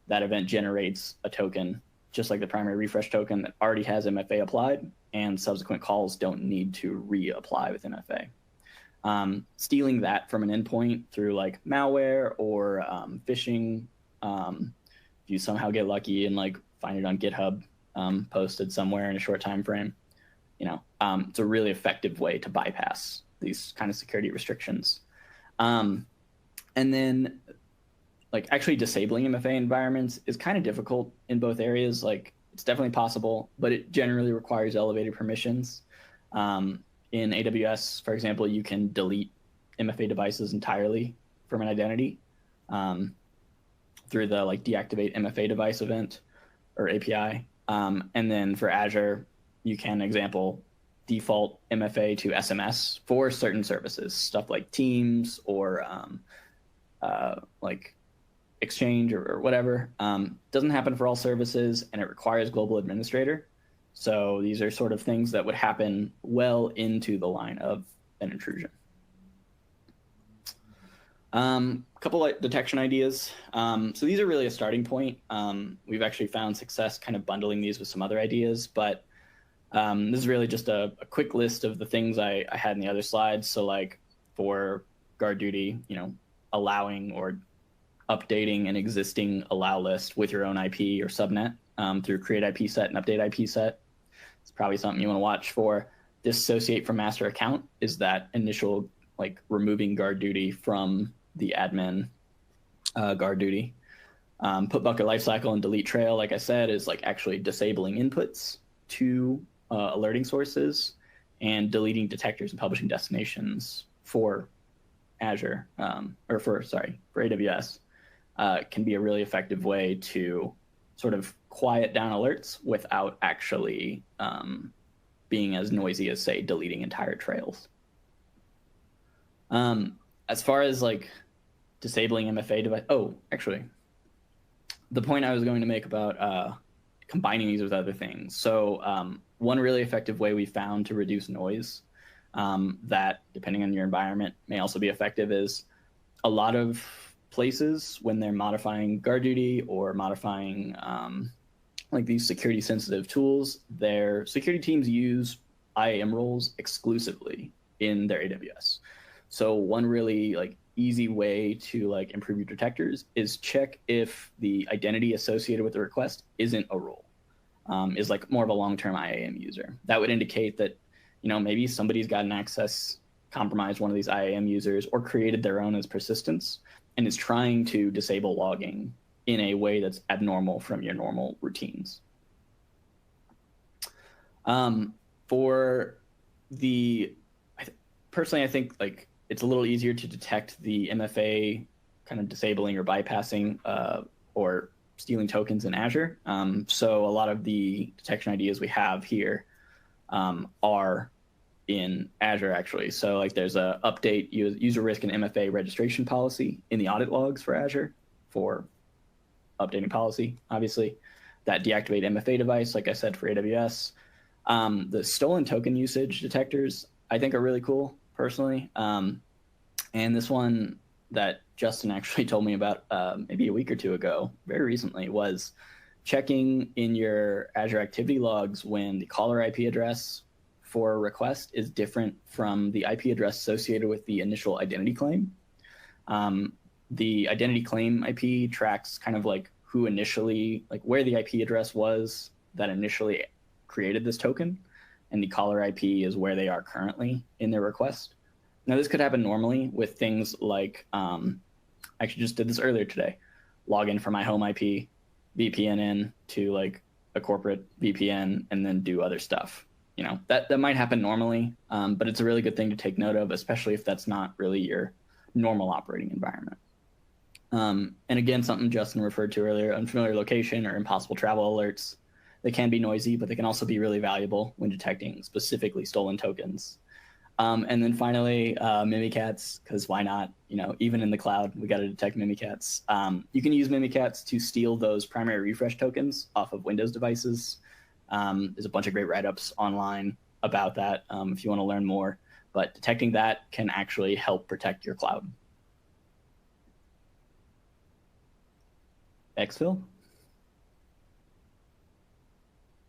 That event generates a token, just like the primary refresh token that already has MFA applied, and subsequent calls don't need to reapply with MFA. Stealing that from an endpoint through like malware or phishing, if you somehow get lucky and like find it on GitHub posted somewhere in a short time frame, it's a really effective way to bypass these kind of security restrictions. And then like actually disabling MFA environments is kind of difficult in both areas. Like it's definitely possible, but it generally requires elevated permissions. In AWS, for example, you can delete MFA devices entirely from an identity through the like deactivate MFA device event or API. And then for Azure, you can, example, default MFA to SMS for certain services, stuff like Teams or like Exchange or whatever. Doesn't happen for all services, and it requires global administrator. So these are sort of things that would happen well into the line of an intrusion. A couple of detection ideas. So these are really a starting point. We've actually found success kind of bundling these with some other ideas, but this is really just a quick list of the things I had in the other slides. So like for guard duty, allowing or updating an existing allow list with your own IP or subnet through create IP set and update IP set. It's probably something you want to watch for. Dissociate from master account is that initial like removing guard duty from the admin guard duty. Put bucket lifecycle and delete trail, like I said, is like actually disabling inputs to alerting sources and deleting detectors and publishing destinations for Azure for AWS can be a really effective way to sort of quiet down alerts without actually being as noisy as, say, deleting entire trails. As far as like disabling MFA device, actually, the point I was going to make about combining these with other things. So one really effective way we found to reduce noise that, depending on your environment, may also be effective is a lot of places when they're modifying guard duty or modifying like these security sensitive tools, their security teams use IAM roles exclusively in their AWS. So one really like easy way to like improve your detectors is check if the identity associated with the request isn't a role, is like more of a long-term IAM user. That would indicate that, maybe somebody's gotten access, compromised one of these IAM users, or created their own as persistence and is trying to disable logging in a way that's abnormal from your normal routines. Personally, I think like it's a little easier to detect the MFA kind of disabling or bypassing or stealing tokens in Azure. So a lot of the detection ideas we have here are in Azure actually. So like there's a update user risk and MFA registration policy in the audit logs for Azure for updating policy, obviously. That deactivate MFA device, like I said, for AWS. The stolen token usage detectors, I think, are really cool personally. And this one that Justin actually told me about maybe a week or two ago, very recently, was checking in your Azure activity logs when the caller IP address for a request is different from the IP address associated with the initial identity claim. The identity claim IP tracks kind of like who initially, like where the IP address was that initially created this token, and the caller IP is where they are currently in their request. Now, this could happen normally with things like, I actually just did this earlier today, log in for my home IP, VPN in to like a corporate VPN, and then do other stuff. That might happen normally, but it's a really good thing to take note of, especially if that's not really your normal operating environment. And again, something Justin referred to earlier, unfamiliar location or impossible travel alerts. They can be noisy, but they can also be really valuable when detecting specifically stolen tokens. And then finally, Mimikatz, because why not? Even in the cloud, we got to detect Mimikatz. You can use Mimikatz to steal those primary refresh tokens off of Windows devices. There's a bunch of great write-ups online about that if you want to learn more. But detecting that can actually help protect your cloud. Exfil?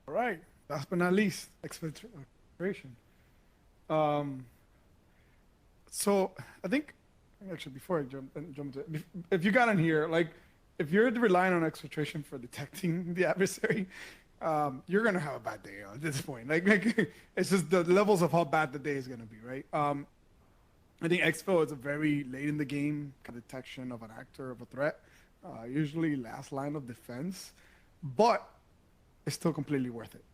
All right. Last but not least, exfiltration. So I think actually before I jump into it, if you got in here, like if you're relying on exfiltration for detecting the adversary, you're gonna have a bad day at this point. Like it's just the levels of how bad the day is gonna be, right? I think exfil is a very late in the game detection of an actor of a threat, usually last line of defense, but it's still completely worth it.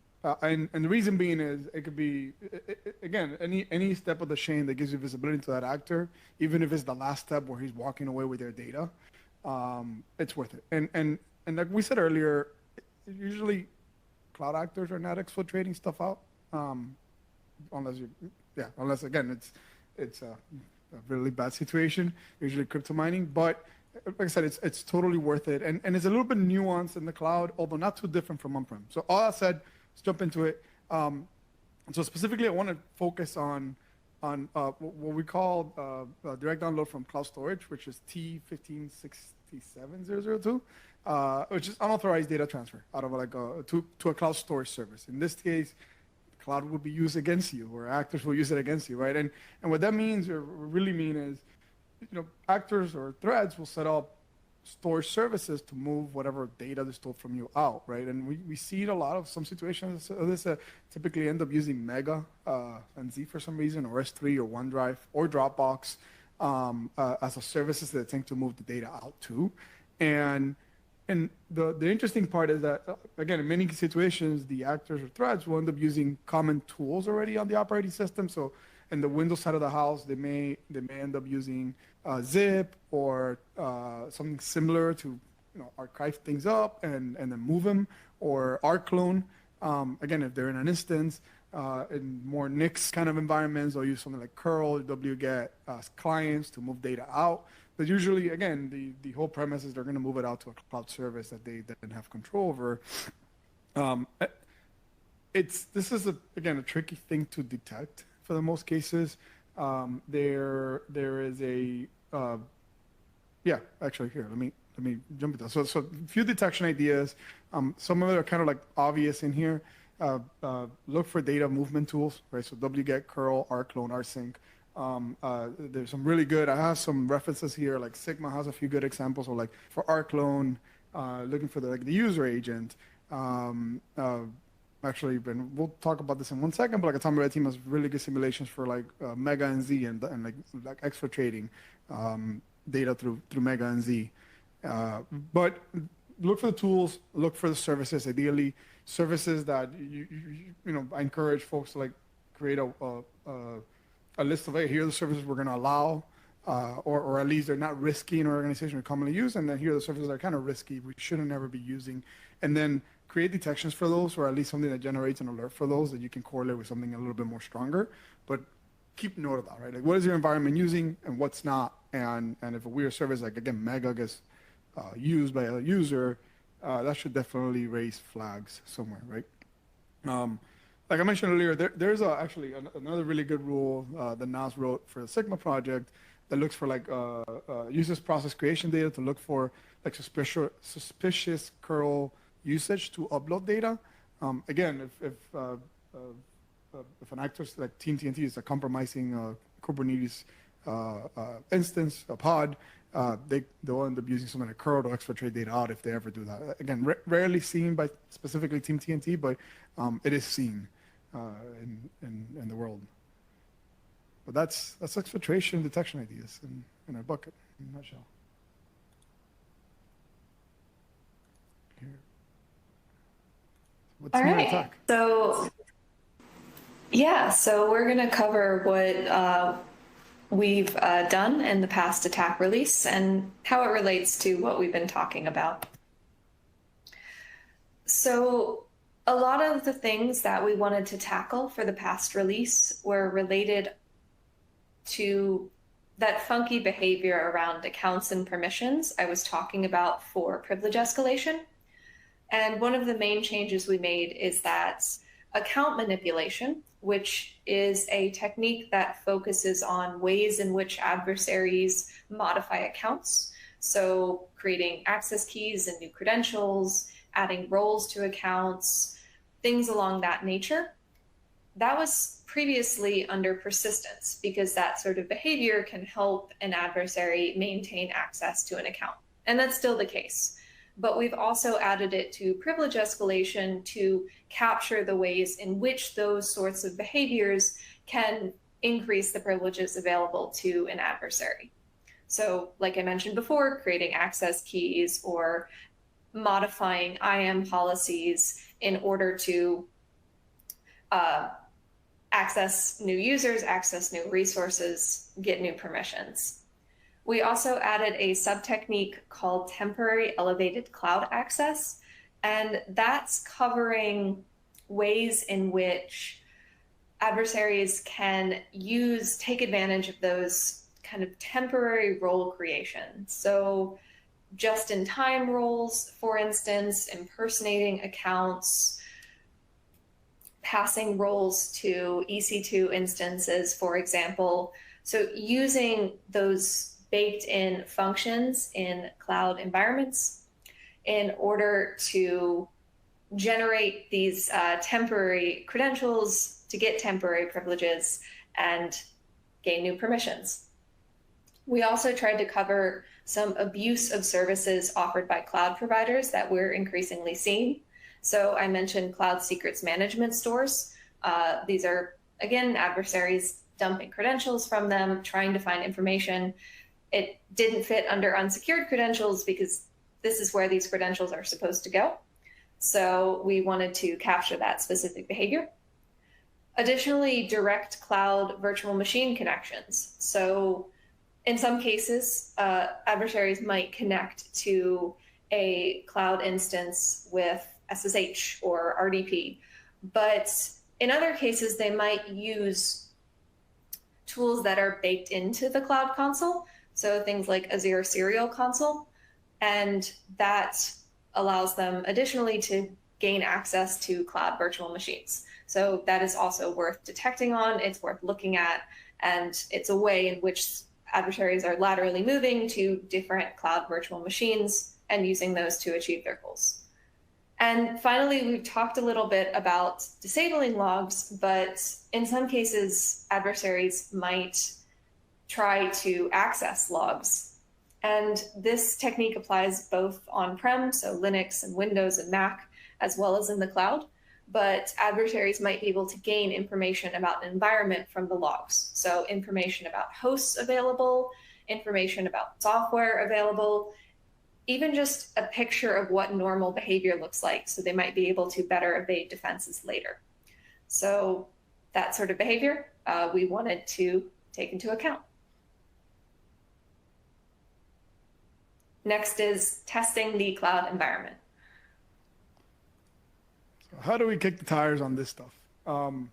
And the reason being is it could be, again, any step of the chain that gives you visibility to that actor, even if it's the last step where he's walking away with their data, it's worth it. And like we said earlier, usually cloud actors are not exfiltrating stuff out. unless again it's a really bad situation, usually crypto mining. But like I said, it's totally worth it, and it's a little bit nuanced in the cloud, although not too different from on-prem. So all that said, let's jump into it. So specifically, I want to focus on what we call direct download from cloud storage, which is T1567002, which is unauthorized data transfer out of to a cloud storage service. In this case, cloud will be used against you, or actors will use it against you, right? And what that means, or really mean, is actors or threads will set up storage services to move whatever data they stole from you out, right? And we see it a lot of some situations. This typically end up using Mega and Z for some reason, or S3 or OneDrive or Dropbox as a services that they think to move the data out to. And the interesting part is that, again, in many situations, the actors or threads will end up using common tools already on the operating system. So in the Windows side of the house, they may end up using zip or something similar to archive things up and then move them, or rclone. Again, if they're in an instance, in more Nix kind of environments, they'll use something like curl or wget clients to move data out. But usually, again, the whole premise is they're going to move it out to a cloud service that they then have control over. This is again a tricky thing to detect for the most cases. There is a actually here let me jump into that. So a few detection ideas. Some of it are kind of like obvious in here. Look for data movement tools, right? So wget, curl, rclone, rsync. There's some really good. I have some references here. Like Sigma has a few good examples. Or like for rclone, looking for the user agent. Actually, we'll talk about this in 1 second. But like a Tom Red team has really good simulations for like Mega and Z and like exfiltrating data through Mega and Z. But look for the tools. Look for the services. Ideally, services that I encourage folks to like create a list of, hey, here are the services we're going to allow, or at least they're not risky in our organization, we commonly use, and then here are the services that are kind of risky, we shouldn't never be using, and then create detections for those, or at least something that generates an alert for those that you can correlate with something a little bit more stronger. But keep note of that, right? Like, what is your environment using and what's not? And if a weird service, like again, Mega gets used by a user, that should definitely raise flags somewhere, right? Like I mentioned earlier, there's actually another really good rule that Nas wrote for the Sigma project that looks for like uses process creation data to look for like suspicious curl usage to upload data. Again, if an actor like Team.TNT is a compromising Kubernetes instance, a pod, they'll end up using something like curl to exfiltrate data out if they ever do that. Again, rarely seen by specifically Team.TNT, but it is seen in the world. But that's exfiltration detection ideas in a bucket, in a nutshell. Here. What's All new right. attack? So we're going to cover what we've done in the past attack release and how it relates to what we've been talking about. So a lot of the things that we wanted to tackle for the past release were related to that funky behavior around accounts and permissions I was talking about for privilege escalation. And one of the main changes we made is that account manipulation, which is a technique that focuses on ways in which adversaries modify accounts. So creating access keys and new credentials, adding roles to accounts, things along that nature. That was previously under persistence because that sort of behavior can help an adversary maintain access to an account. And that's still the case. But we've also added it to privilege escalation to capture the ways in which those sorts of behaviors can increase the privileges available to an adversary. So like I mentioned before, creating access keys or modifying IAM policies in order to access new users, access new resources, get new permissions. We also added a sub-technique called temporary elevated cloud access, and that's covering ways in which adversaries can take advantage of those kind of temporary role creation. So just-in-time roles, for instance, impersonating accounts, passing roles to EC2 instances, for example. So using those baked-in functions in cloud environments in order to generate these temporary credentials, to get temporary privileges, and gain new permissions. We also tried to cover some abuse of services offered by cloud providers that we're increasingly seeing. So I mentioned cloud secrets management stores. These are, again, adversaries dumping credentials from them, trying to find information. It didn't fit under unsecured credentials because this is where these credentials are supposed to go. So we wanted to capture that specific behavior. Additionally, direct cloud virtual machine connections. So in some cases, adversaries might connect to a cloud instance with SSH or RDP. But in other cases, they might use tools that are baked into the cloud console. So things like Azure Serial Console. And that allows them additionally to gain access to cloud virtual machines. So that is also worth detecting on, it's worth looking at, and it's a way in which adversaries are laterally moving to different cloud virtual machines and using those to achieve their goals. And finally, we've talked a little bit about disabling logs, but in some cases, adversaries might try to access logs. And this technique applies both on-prem, so Linux and Windows and Mac, as well as in the cloud. But adversaries might be able to gain information about an environment from the logs. So information about hosts available, information about software available, even just a picture of what normal behavior looks like. So they might be able to better evade defenses later. So that sort of behavior we wanted to take into account. Next is testing the cloud environment. So how do we kick the tires on this stuff? So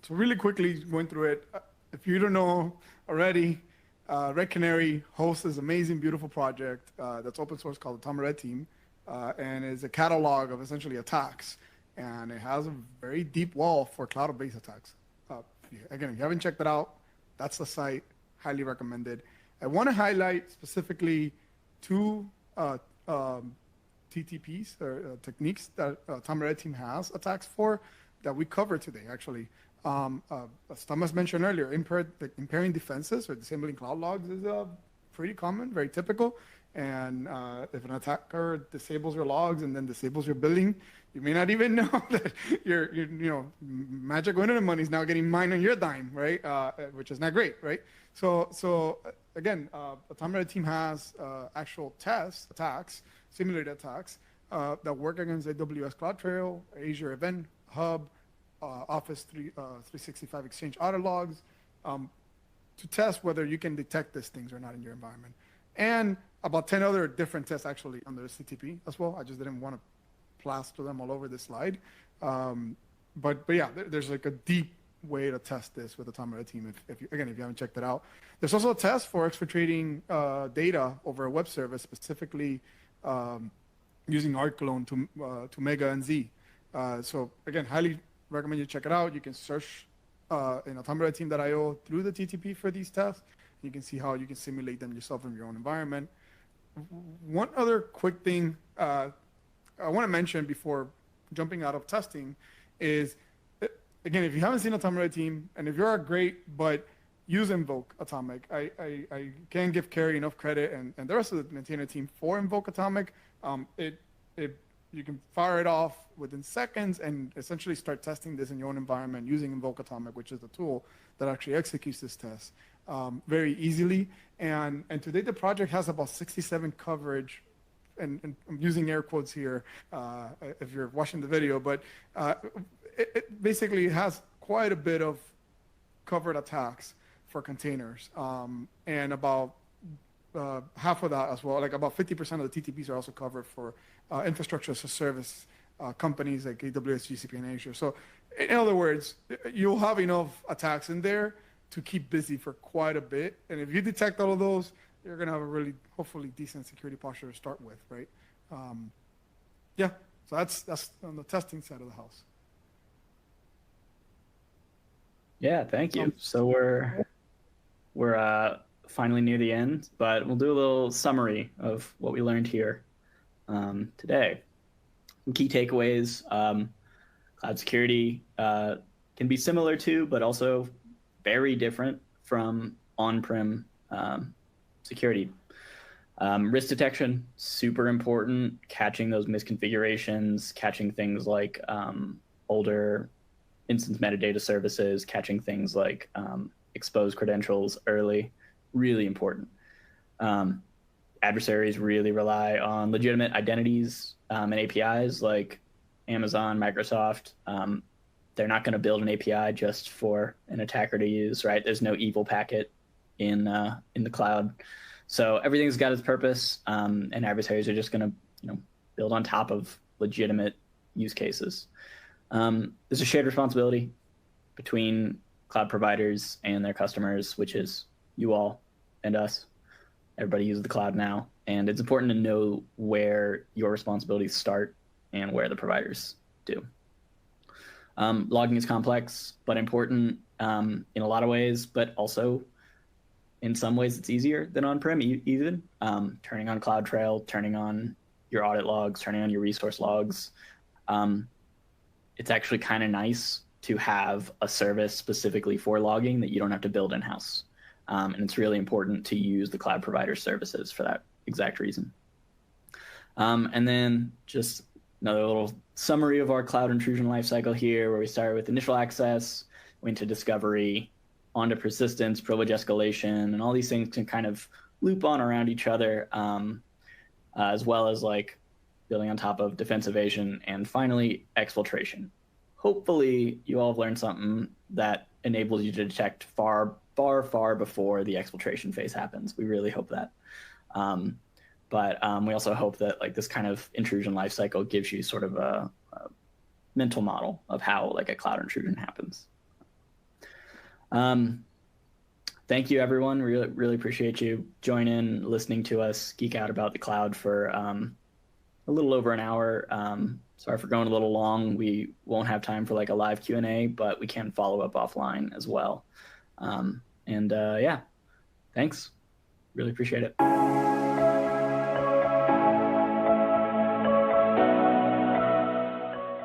really quickly going through it, if you don't know already, Red Canary hosts this amazing, beautiful project that's open source called the Tom Red Team, and is a catalog of essentially attacks. And it has a very deep wall for cloud-based attacks. Again, if you haven't checked it out, that's the site, highly recommended. I want to highlight specifically two TTPs or techniques that Tom Red Team has attacks for that we cover today, actually. As Thomas mentioned earlier, impairing defenses or disabling cloud logs is pretty common, very typical. And if an attacker disables your logs and then disables your billing, you may not even know that your magic internet money is now getting mined on your dime, right? Which is not great, right? So again, the Tom Red Team has actual attacks, simulated attacks that work against AWS CloudTrail, Azure Event Hub, Office 365 Exchange audit logs to test whether you can detect these things or not in your environment. And about 10 other different tests actually under the CTP as well. I just didn't want to plaster them all over this slide. But yeah, there's like a deep way to test this with the Tom Red Team if you haven't checked it out. There's also a test for exfiltrating data over a web service, specifically using ArcClone to Mega and Z. So again, highly recommend you check it out. You can search tomredteam.io through the TTP for these tests. You can see how you can simulate them yourself in your own environment. One other quick thing I want to mention before jumping out of testing is, again, if you haven't seen Tom Red Team, and if you're great, but use Invoke Atomic. I can't give Carrie enough credit and the rest of the maintainer team for Invoke Atomic. You can fire it off within seconds and essentially start testing this in your own environment using Invoke Atomic, which is the tool that actually executes this test very easily. And today the project has about 67 coverage, and I'm using air quotes here if you're watching the video, but it basically has quite a bit of covered attacks for containers, and about half of that as well, like about 50% of the TTPs are also covered for infrastructure as a service companies like AWS, GCP, and Azure. So In other words, you'll have enough attacks in there to keep busy for quite a bit. And if you detect all of those, you're going to have a really, hopefully, decent security posture to start with, right? Yeah, so that's on the testing side of the house. Yeah, thank you. So we're finally near the end, but we'll do a little summary of what we learned here today. Some key takeaways. Cloud security can be similar to, but also very different from on-prem security. Risk detection, super important. Catching those misconfigurations, catching things like older instance metadata services, catching things like exposed credentials early, really important. Adversaries really rely on legitimate identities and APIs like Amazon, Microsoft. They're not going to build an API just for an attacker to use, right? There's no evil packet in the cloud. So everything's got its purpose, and adversaries are just going to build on top of legitimate use cases. There's a shared responsibility between cloud providers and their customers, which is you all and us. Everybody uses the cloud now, and it's important to know where your responsibilities start and where the providers do. Logging is complex, but important in a lot of ways, but also in some ways it's easier than on-prem even. Turning on CloudTrail, turning on your audit logs, turning on your resource logs. It's actually kind of nice to have a service specifically for logging that you don't have to build in-house. And it's really important to use the cloud provider services for that exact reason. And then just another little summary of our cloud intrusion lifecycle here, where we started with initial access, went to discovery, onto persistence, privilege escalation, and all these things can kind of loop on around each other, as well as like building on top of defense evasion, and finally exfiltration. Hopefully you all have learned something that enables you to detect far before the exfiltration phase happens. We really hope that. But we also hope that like this kind of intrusion lifecycle gives you sort of a mental model of how like a cloud intrusion happens. Thank you, everyone. Really appreciate you joining, listening to us geek out about the cloud for a little over an hour. Sorry for going a little long. We won't have time for like a live Q&A, but we can follow up offline as well. Yeah, thanks. Really appreciate it.